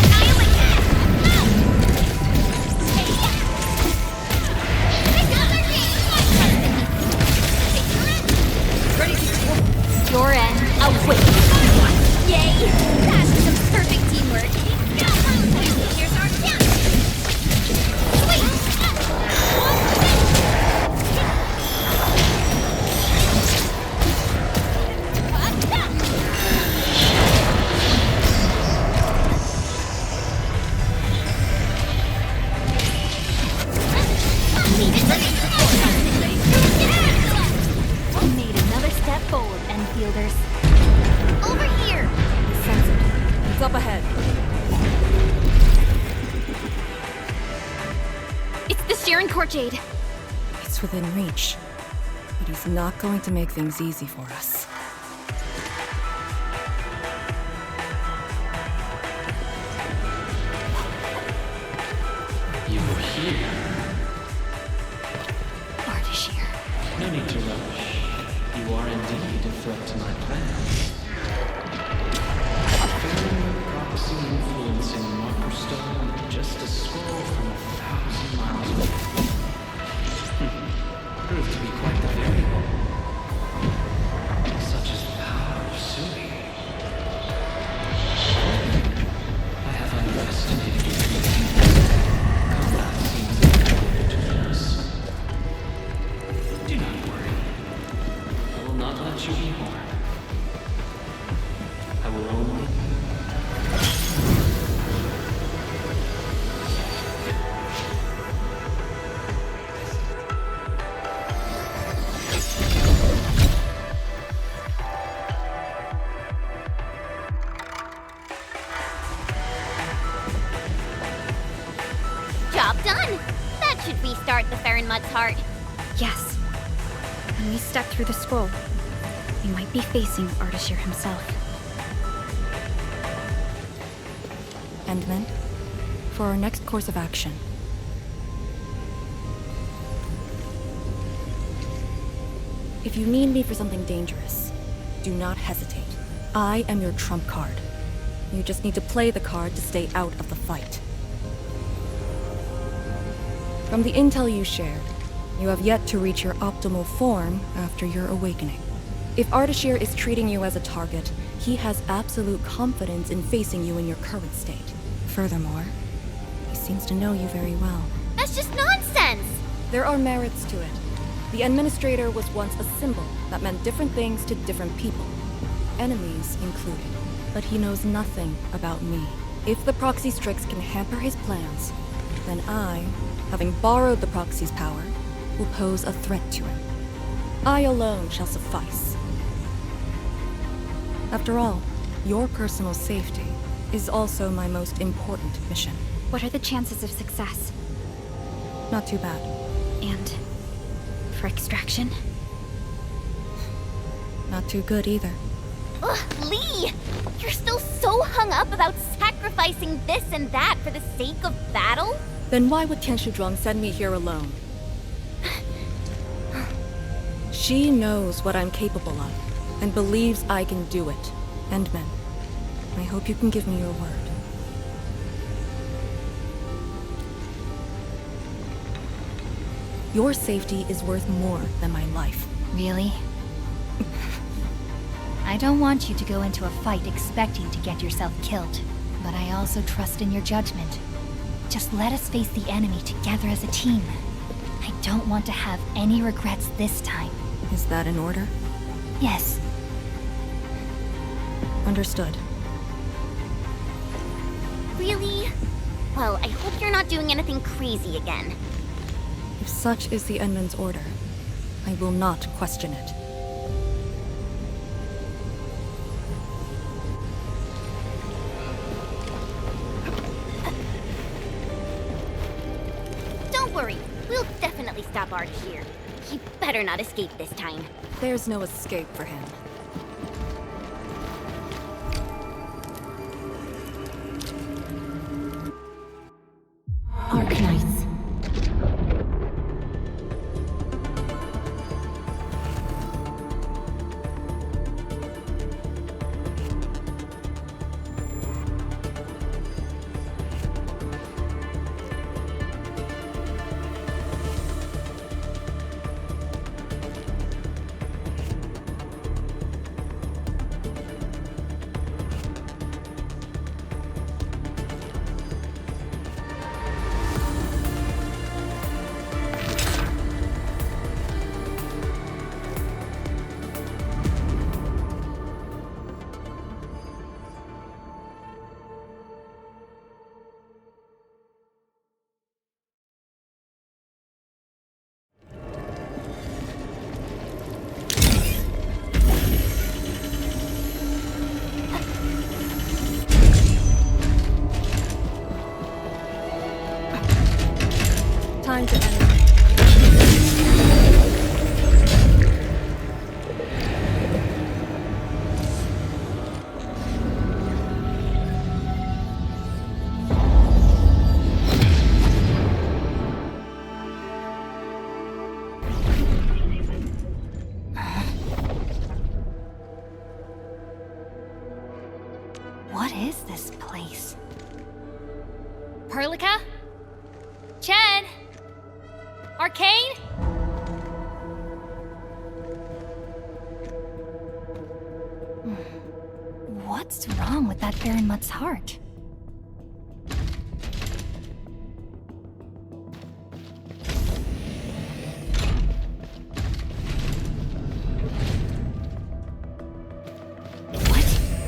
annihilate! Your end awaits. Yay! That's some perfect teamwork. Here's our chance. Made another step forward, Enfielders. Over here! Sense it. It's up ahead. It's the Sharon Corjade. It's within reach. But he's not going to make things easy for us. You were here. Ardashir. No need to rush. You are indeed a threat to my plans. Fearing proxy influencing marker stone just a scroll from 1,000 miles away. Proved to be quite the variable. Such is the power of Sui. I have underestimated you. Combat seems inevitable between us. Do not worry. I will not let you be harmed. I will only... Job done! That should restart the Farron Mud's heart. Yes. When we step through the scroll, we might be facing Ardashir himself. Endmen, for our next course of action. If you need me for something dangerous, do not hesitate. I am your trump card. You just need to play the card to stay out of the fight. From the intel you shared, you have yet to reach your optimal form after your awakening. If Ardashir is treating you as a target, he has absolute confidence in facing you in your current state. Furthermore, he seems to know you very well. That's just nonsense! There are merits to it. The Administrator was once a symbol that meant different things to different people, enemies included. But he knows nothing about me. If the Proxy Strix can hamper his plans, then I, having borrowed the Proxy's power, will pose a threat to him. I alone shall suffice. After all, your personal safety is also my most important mission. What are the chances of success? Not too bad. And for extraction? Not too good either. Ugh, Lee! You're still so hung up about sacrificing this and that for the sake of battle? Then why would Tian Shudrong send me here alone? She knows what I'm capable of, and believes I can do it. Endman, I hope you can give me your word. Your safety is worth more than my life. Really? I don't want you to go into a fight expecting to get yourself killed, but I also trust in your judgment. Just let us face the enemy together as a team. I don't want to have any regrets this time. Is that in order? Yes. Understood. Really? Well, I hope you're not doing anything crazy again. If such is the Endman's order, I will not question it. Don't worry, we'll definitely stop Arch here. He better not escape this time. There's no escape for him. Arknights. Time to end. What is this place? Perlica? Chen? Arcane? What's wrong with that Baron Mutt's heart?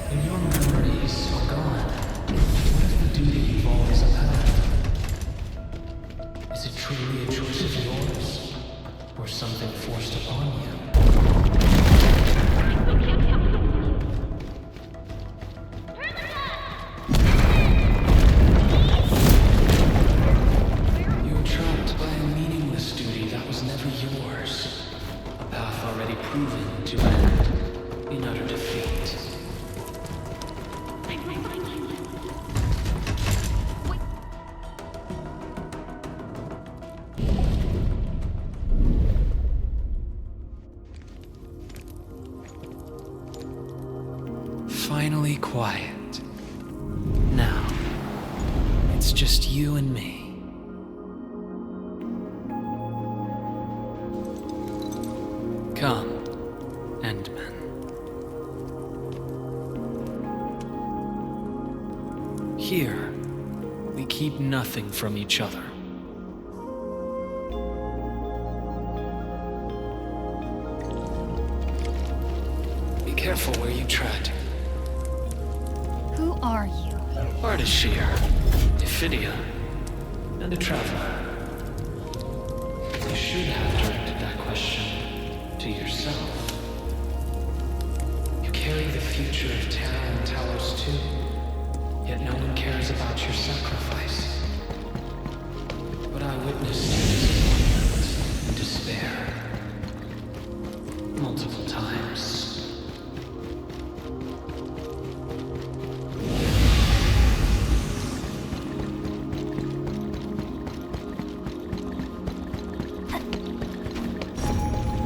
When your memories are gone, what is the duty you've always upheld? Is it truly a choice of yours, or something forced upon you? You were trapped by a meaningless duty that was never yours. A path already proven to end in utter defeat. Finally quiet. Now, it's just you and me. Come, Endman. Here, we keep nothing from each other. Be careful where you tread. Who are you? Ardashir, Ephidia, and a traveler. You should have directed that question to yourself. You carry the future of Terra and Talos too, yet no one cares about your sacrifice. But I witnessed your disappointment and despair multiple times.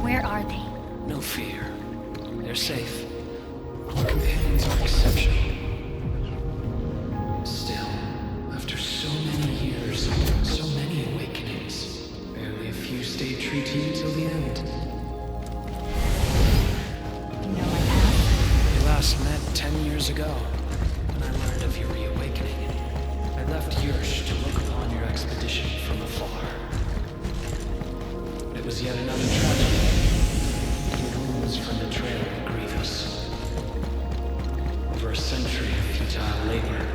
Where are they? No fear. They're safe. Our companions are exceptional. Still, after so many years, so many awakenings, barely a few stayed true to you till the end. You know my past? We last met 10 years ago, when I learned of your reawakening. I left Yursh to look upon your expedition from afar. But it was yet another tragedy. Wounds from the trail were grievous. Over a century of futile labor,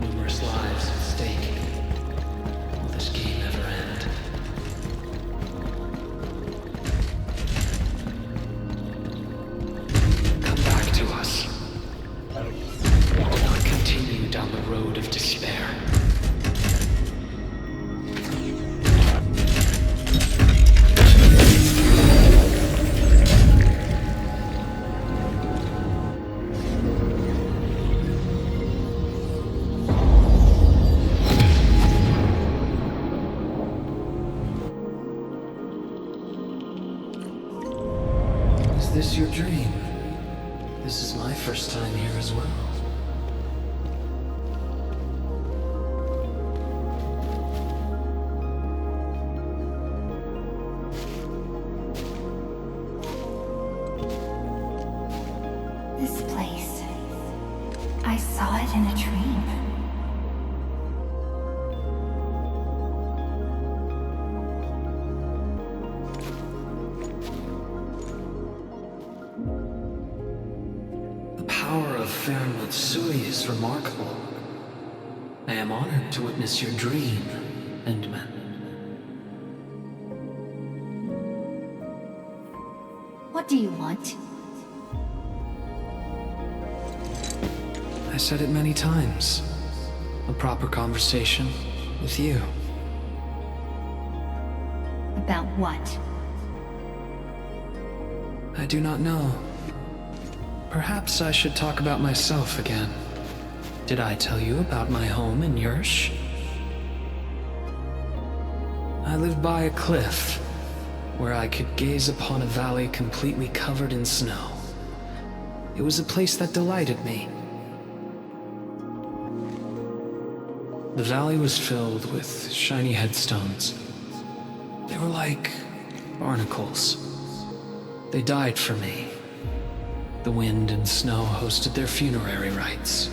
numerous lives at stake. Will this game ever end? Come back to us. Do not continue down the road of despair. Is this your dream? This is my first time here as well. This place. I saw it in a dream. The power of Faron Matsui is remarkable. I am honored to witness your dream, Endman. What do you want? I said it many times. A proper conversation with you. About what? I do not know. Perhaps I should talk about myself again. Did I tell you about my home in Yursh? I lived by a cliff, where I could gaze upon a valley completely covered in snow. It was a place that delighted me. The valley was filled with shiny headstones. They were like barnacles. They died for me. The wind and snow hosted their funerary rites.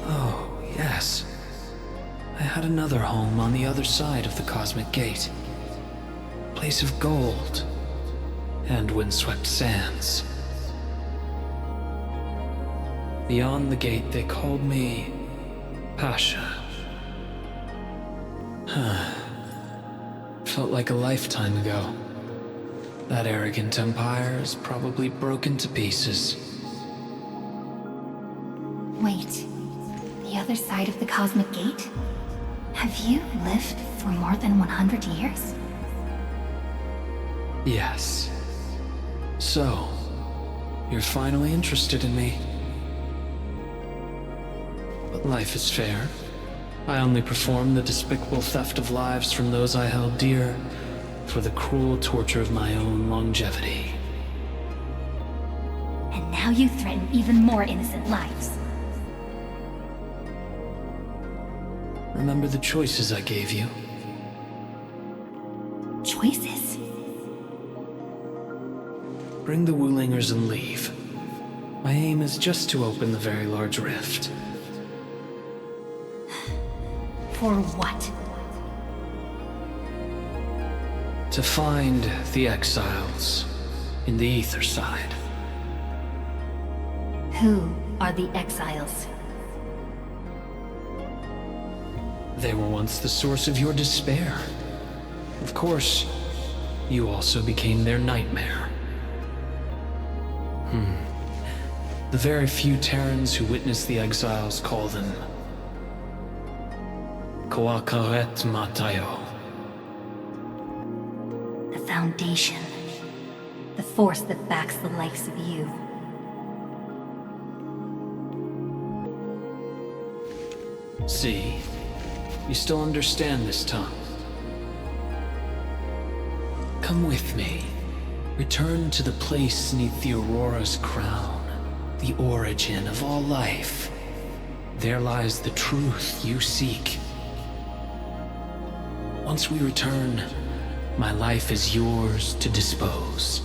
Oh, yes. I had another home on the other side of the Cosmic Gate. A place of gold and windswept sands. Beyond the gate, they called me Pasha. Felt like a lifetime ago. That arrogant empire is probably broken to pieces. Wait. The other side of the Cosmic Gate? Have you lived for more than 100 years? Yes. So, you're finally interested in me. But life is fair. I only perform the despicable theft of lives from those I held dear for the cruel torture of my own longevity. And now you threaten even more innocent lives. Remember the choices I gave you? Choices? Bring the Wulingers and leave. My aim is just to open the very large rift. For what? To find the exiles in the Ether side. Who are the exiles. They were once the source of your despair. Of course, you also became their nightmare. The very few Terrans who witnessed the exiles call them Koakaret Matayo. The Foundation. The force that backs the likes of you. See, you still understand this tongue. Come with me. Return to the place neath the Aurora's crown, the origin of all life. There lies the truth you seek. Once we return, my life is yours to dispose,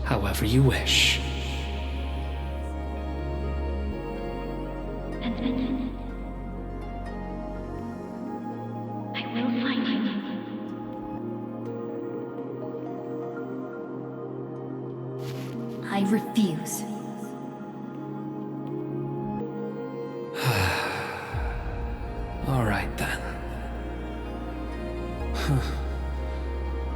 however you wish. I will find you. I refuse. All right then.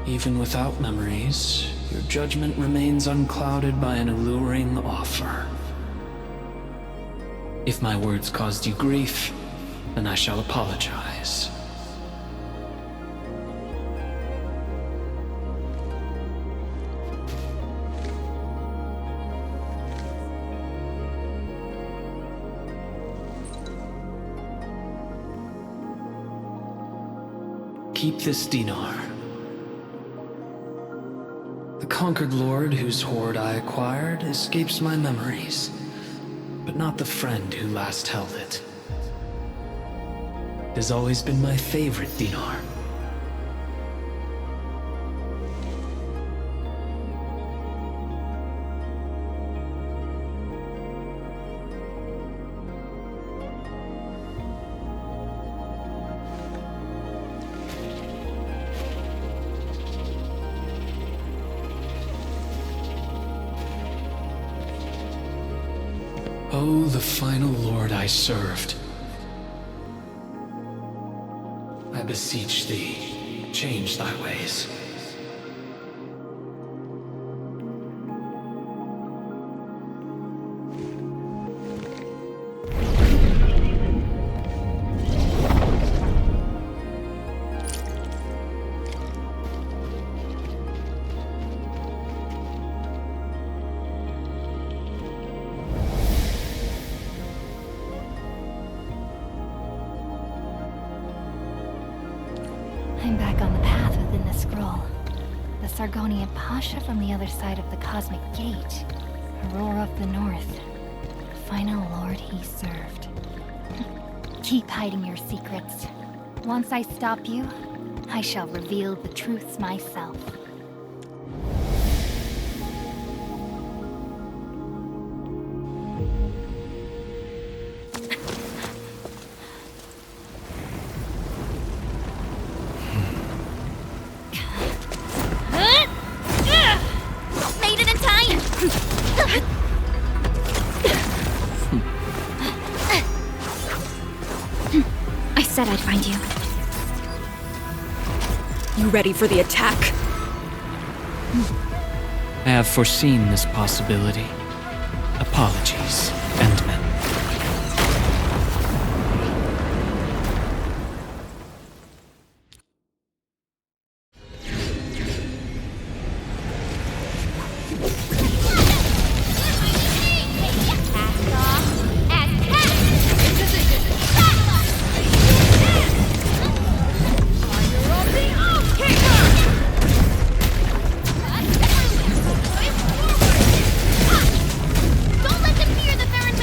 Even without memories, your judgment remains unclouded by an alluring offer. If my words caused you grief, then I shall apologize. Keep this dinar. The conquered lord whose hoard I acquired escapes my memories, but not the friend who last held it. It has always been my favorite dinar. Oh, the final lord I served. I beseech thee, change thy ways. I'm back on the path within the scroll. The Sargonian Pasha from the other side of the Cosmic Gate. Aurora of the North. The final lord he served. Keep hiding your secrets. Once I stop you, I shall reveal the truths myself. Made it in time! I said I'd find you. You ready for the attack? I have foreseen this possibility. Apologies, Endman. Don't let them fear the Farron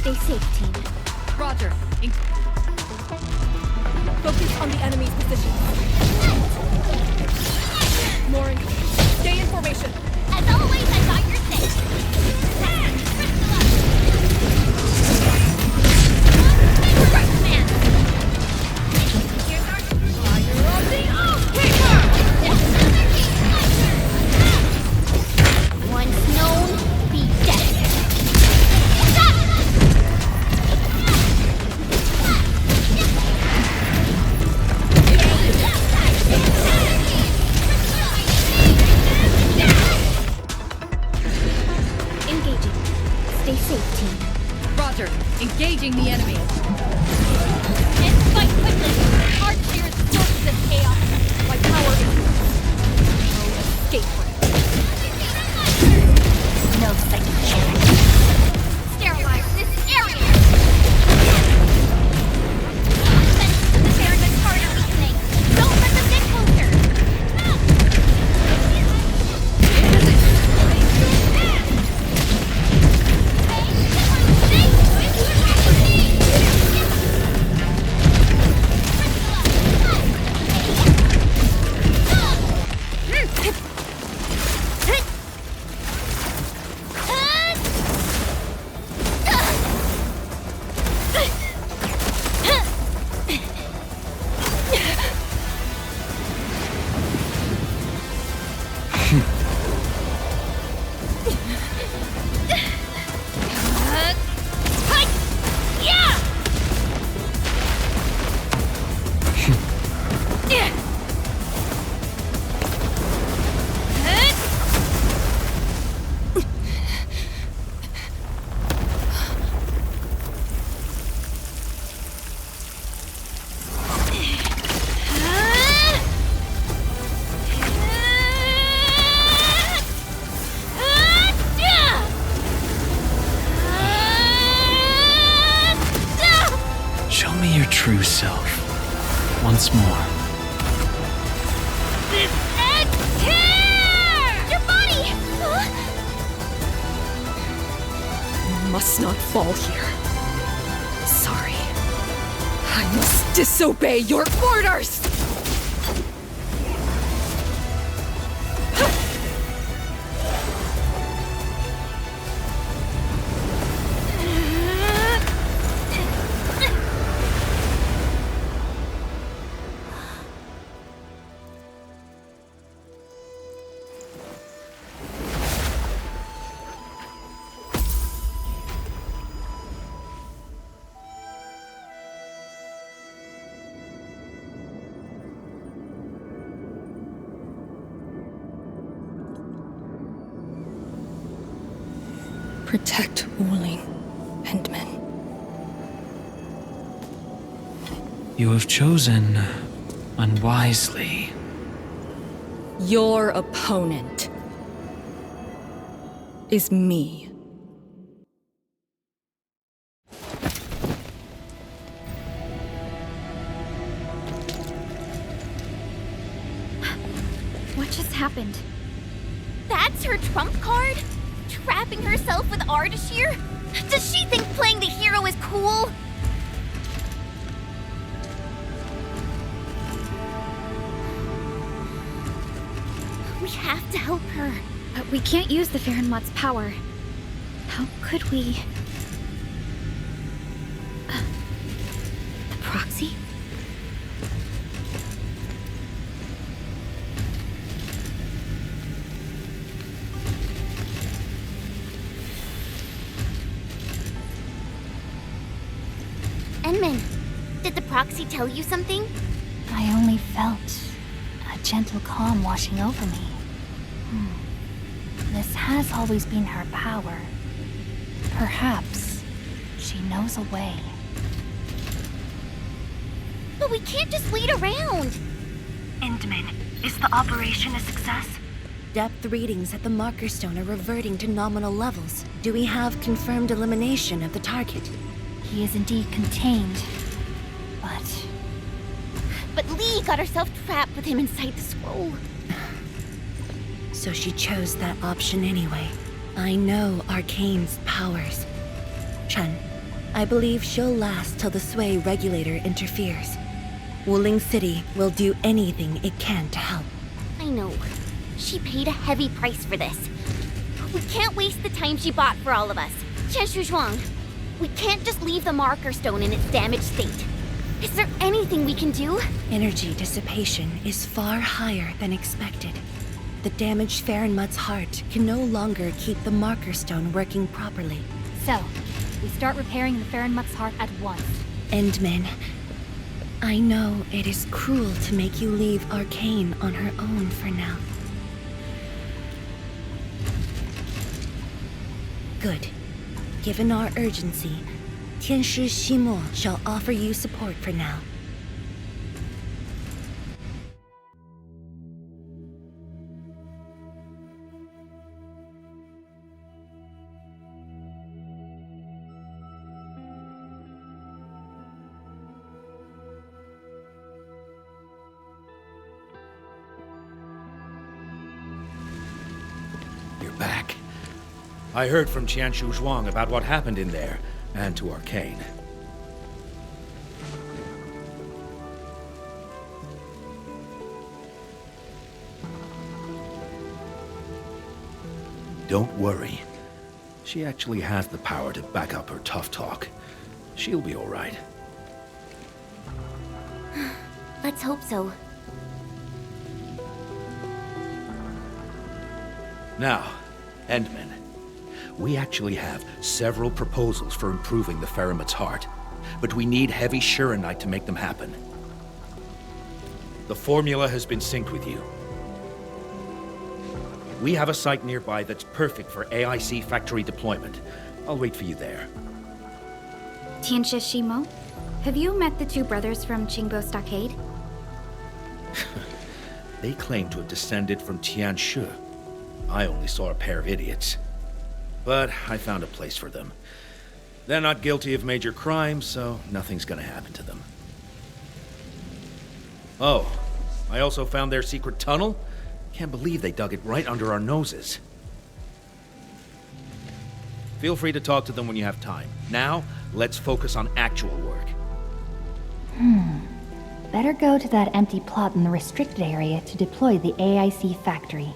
Stay safe, team. Roger. Focus on the enemy's position. Lauren, stay in formation. As always, I got your six. Right, man. Here's our fire of the Oathkeeper! Once known, be dead. Engaging. Stay safe, team. Roger. Engaging the enemy. And fight quickly! Our cheers sources of chaos. My power is no escape from it. No second chance. Sterilize this area! The Baron's heart are weakening. Don't let them get closer! Show me your true self. Once more. This ends here! Your body! You must not fall here. Sorry. I must disobey your orders! Protect Wuling and men. You have chosen unwisely. Your opponent is me. What just happened? That's her trump card? Trapping herself with Ardashir? Does she think playing the hero is cool? We have to help her. But we can't use the Farenwatt's power. How could we... the proxy? Enman, did the proxy tell you something? I only felt a gentle calm washing over me. This has always been her power. Perhaps she knows a way. But we can't just wait around. Endman, is the operation a success? Depth readings at the marker stone are reverting to nominal levels. Do we have confirmed elimination of the target? He is indeed contained, but... But Lee got herself trapped with him inside the scroll. So she chose that option anyway. I know Arcane's powers. Chen, I believe she'll last till the Sui regulator interferes. Wuling City will do anything it can to help. I know. She paid a heavy price for this. We can't waste the time she bought for all of us. Qianshu Zhuang, we can't just leave the marker stone in its damaged state. Is there anything we can do? Energy dissipation is far higher than expected. The damaged Farenmud's heart can no longer keep the marker stone working properly. So, we start repairing the Farenmud's heart at once. Endman, I know it is cruel to make you leave Arcane on her own for now. Good. Given our urgency, Tianshi Ximo shall offer you support for now. You're back. I heard from Qianshu Zhuang about what happened in there, and to Arcane. Don't worry. She actually has the power to back up her tough talk. She'll be all right. Let's hope so. Now, Endman. We actually have several proposals for improving the Farenmud's heart, but we need heavy Shurenite to make them happen. The formula has been synced with you. We have a site nearby that's perfect for AIC factory deployment. I'll wait for you there. Tianshi Shimo, have you met the two brothers from Qingbo Stockade? They claim to have descended from Tianshu. I only saw a pair of idiots. But I found a place for them. They're not guilty of major crimes, so nothing's gonna happen to them. Oh, I also found their secret tunnel. Can't believe they dug it right under our noses. Feel free to talk to them when you have time. Now, let's focus on actual work. Better go to that empty plot in the restricted area to deploy the AIC factory.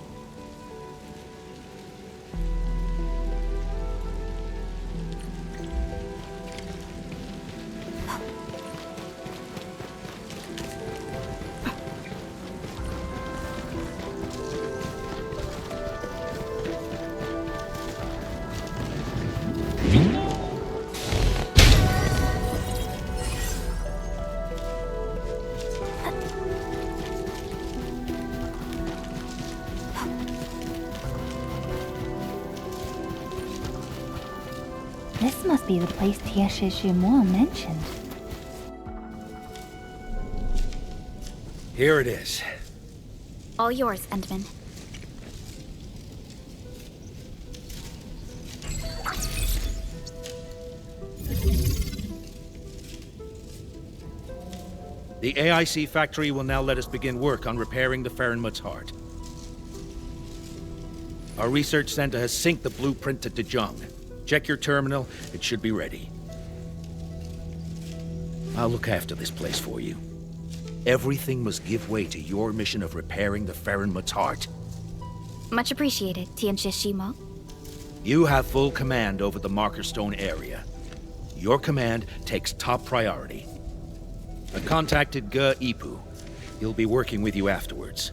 This must be the place Tianshi Shimo mentioned. Here it is. All yours, Endman. The AIC factory will now let us begin work on repairing the Farenmud's heart. Our research center has synced the blueprint to Dejong. Check your terminal, it should be ready. I'll look after this place for you. Everything must give way to your mission of repairing the Farenmud's heart. Much appreciated, Tianshi Shimo. You have full command over the Marker Stone area. Your command takes top priority. I contacted Ge Ipu. He'll be working with you afterwards.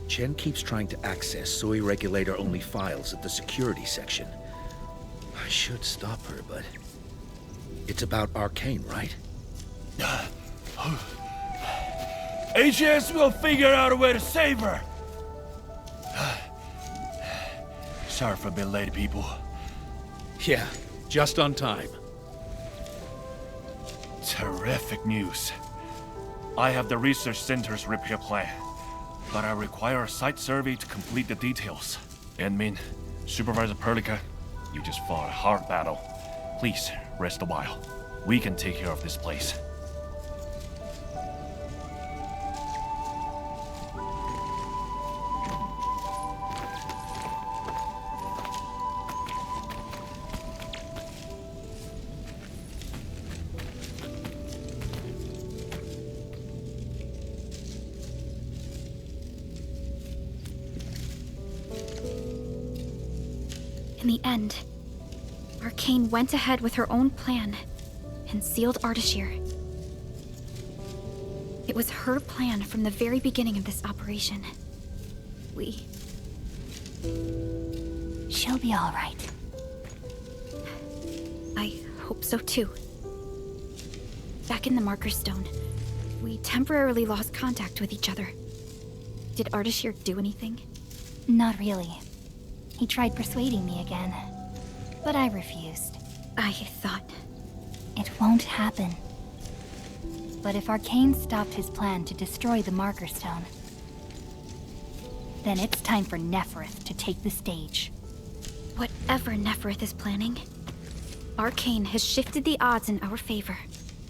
Chen keeps trying to access Sui regulator-only files at the security section. I should stop her, but... It's about Arcane, right? HS will figure out a way to save her! Sorry for a bit late, people. Yeah, just on time. Terrific news. I have the research center's repair plan, but I require a site survey to complete the details. Admin, Supervisor Perlica, you just fought a hard battle. Please, rest a while. We can take care of this place. In the end, Arcane went ahead with her own plan and sealed Ardashir. It was her plan from the very beginning of this operation. She'll be all right. I hope so too. Back in the Marker Stone, we temporarily lost contact with each other. Did Ardashir do anything? Not really. He tried persuading me again, but I refused. I thought... It won't happen. But if Arcane stopped his plan to destroy the Marker Stone, then it's time for Nefereth to take the stage. Whatever Nefereth is planning, Arcane has shifted the odds in our favor.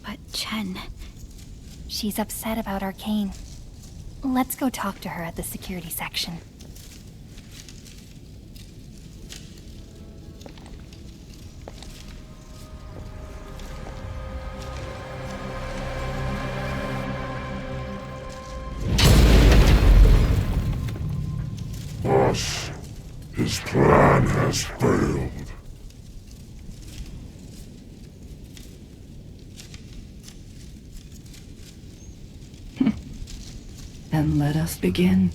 But Chen... She's upset about Arcane. Let's go talk to her at the security section. Boss, his plan has failed. Then let us begin.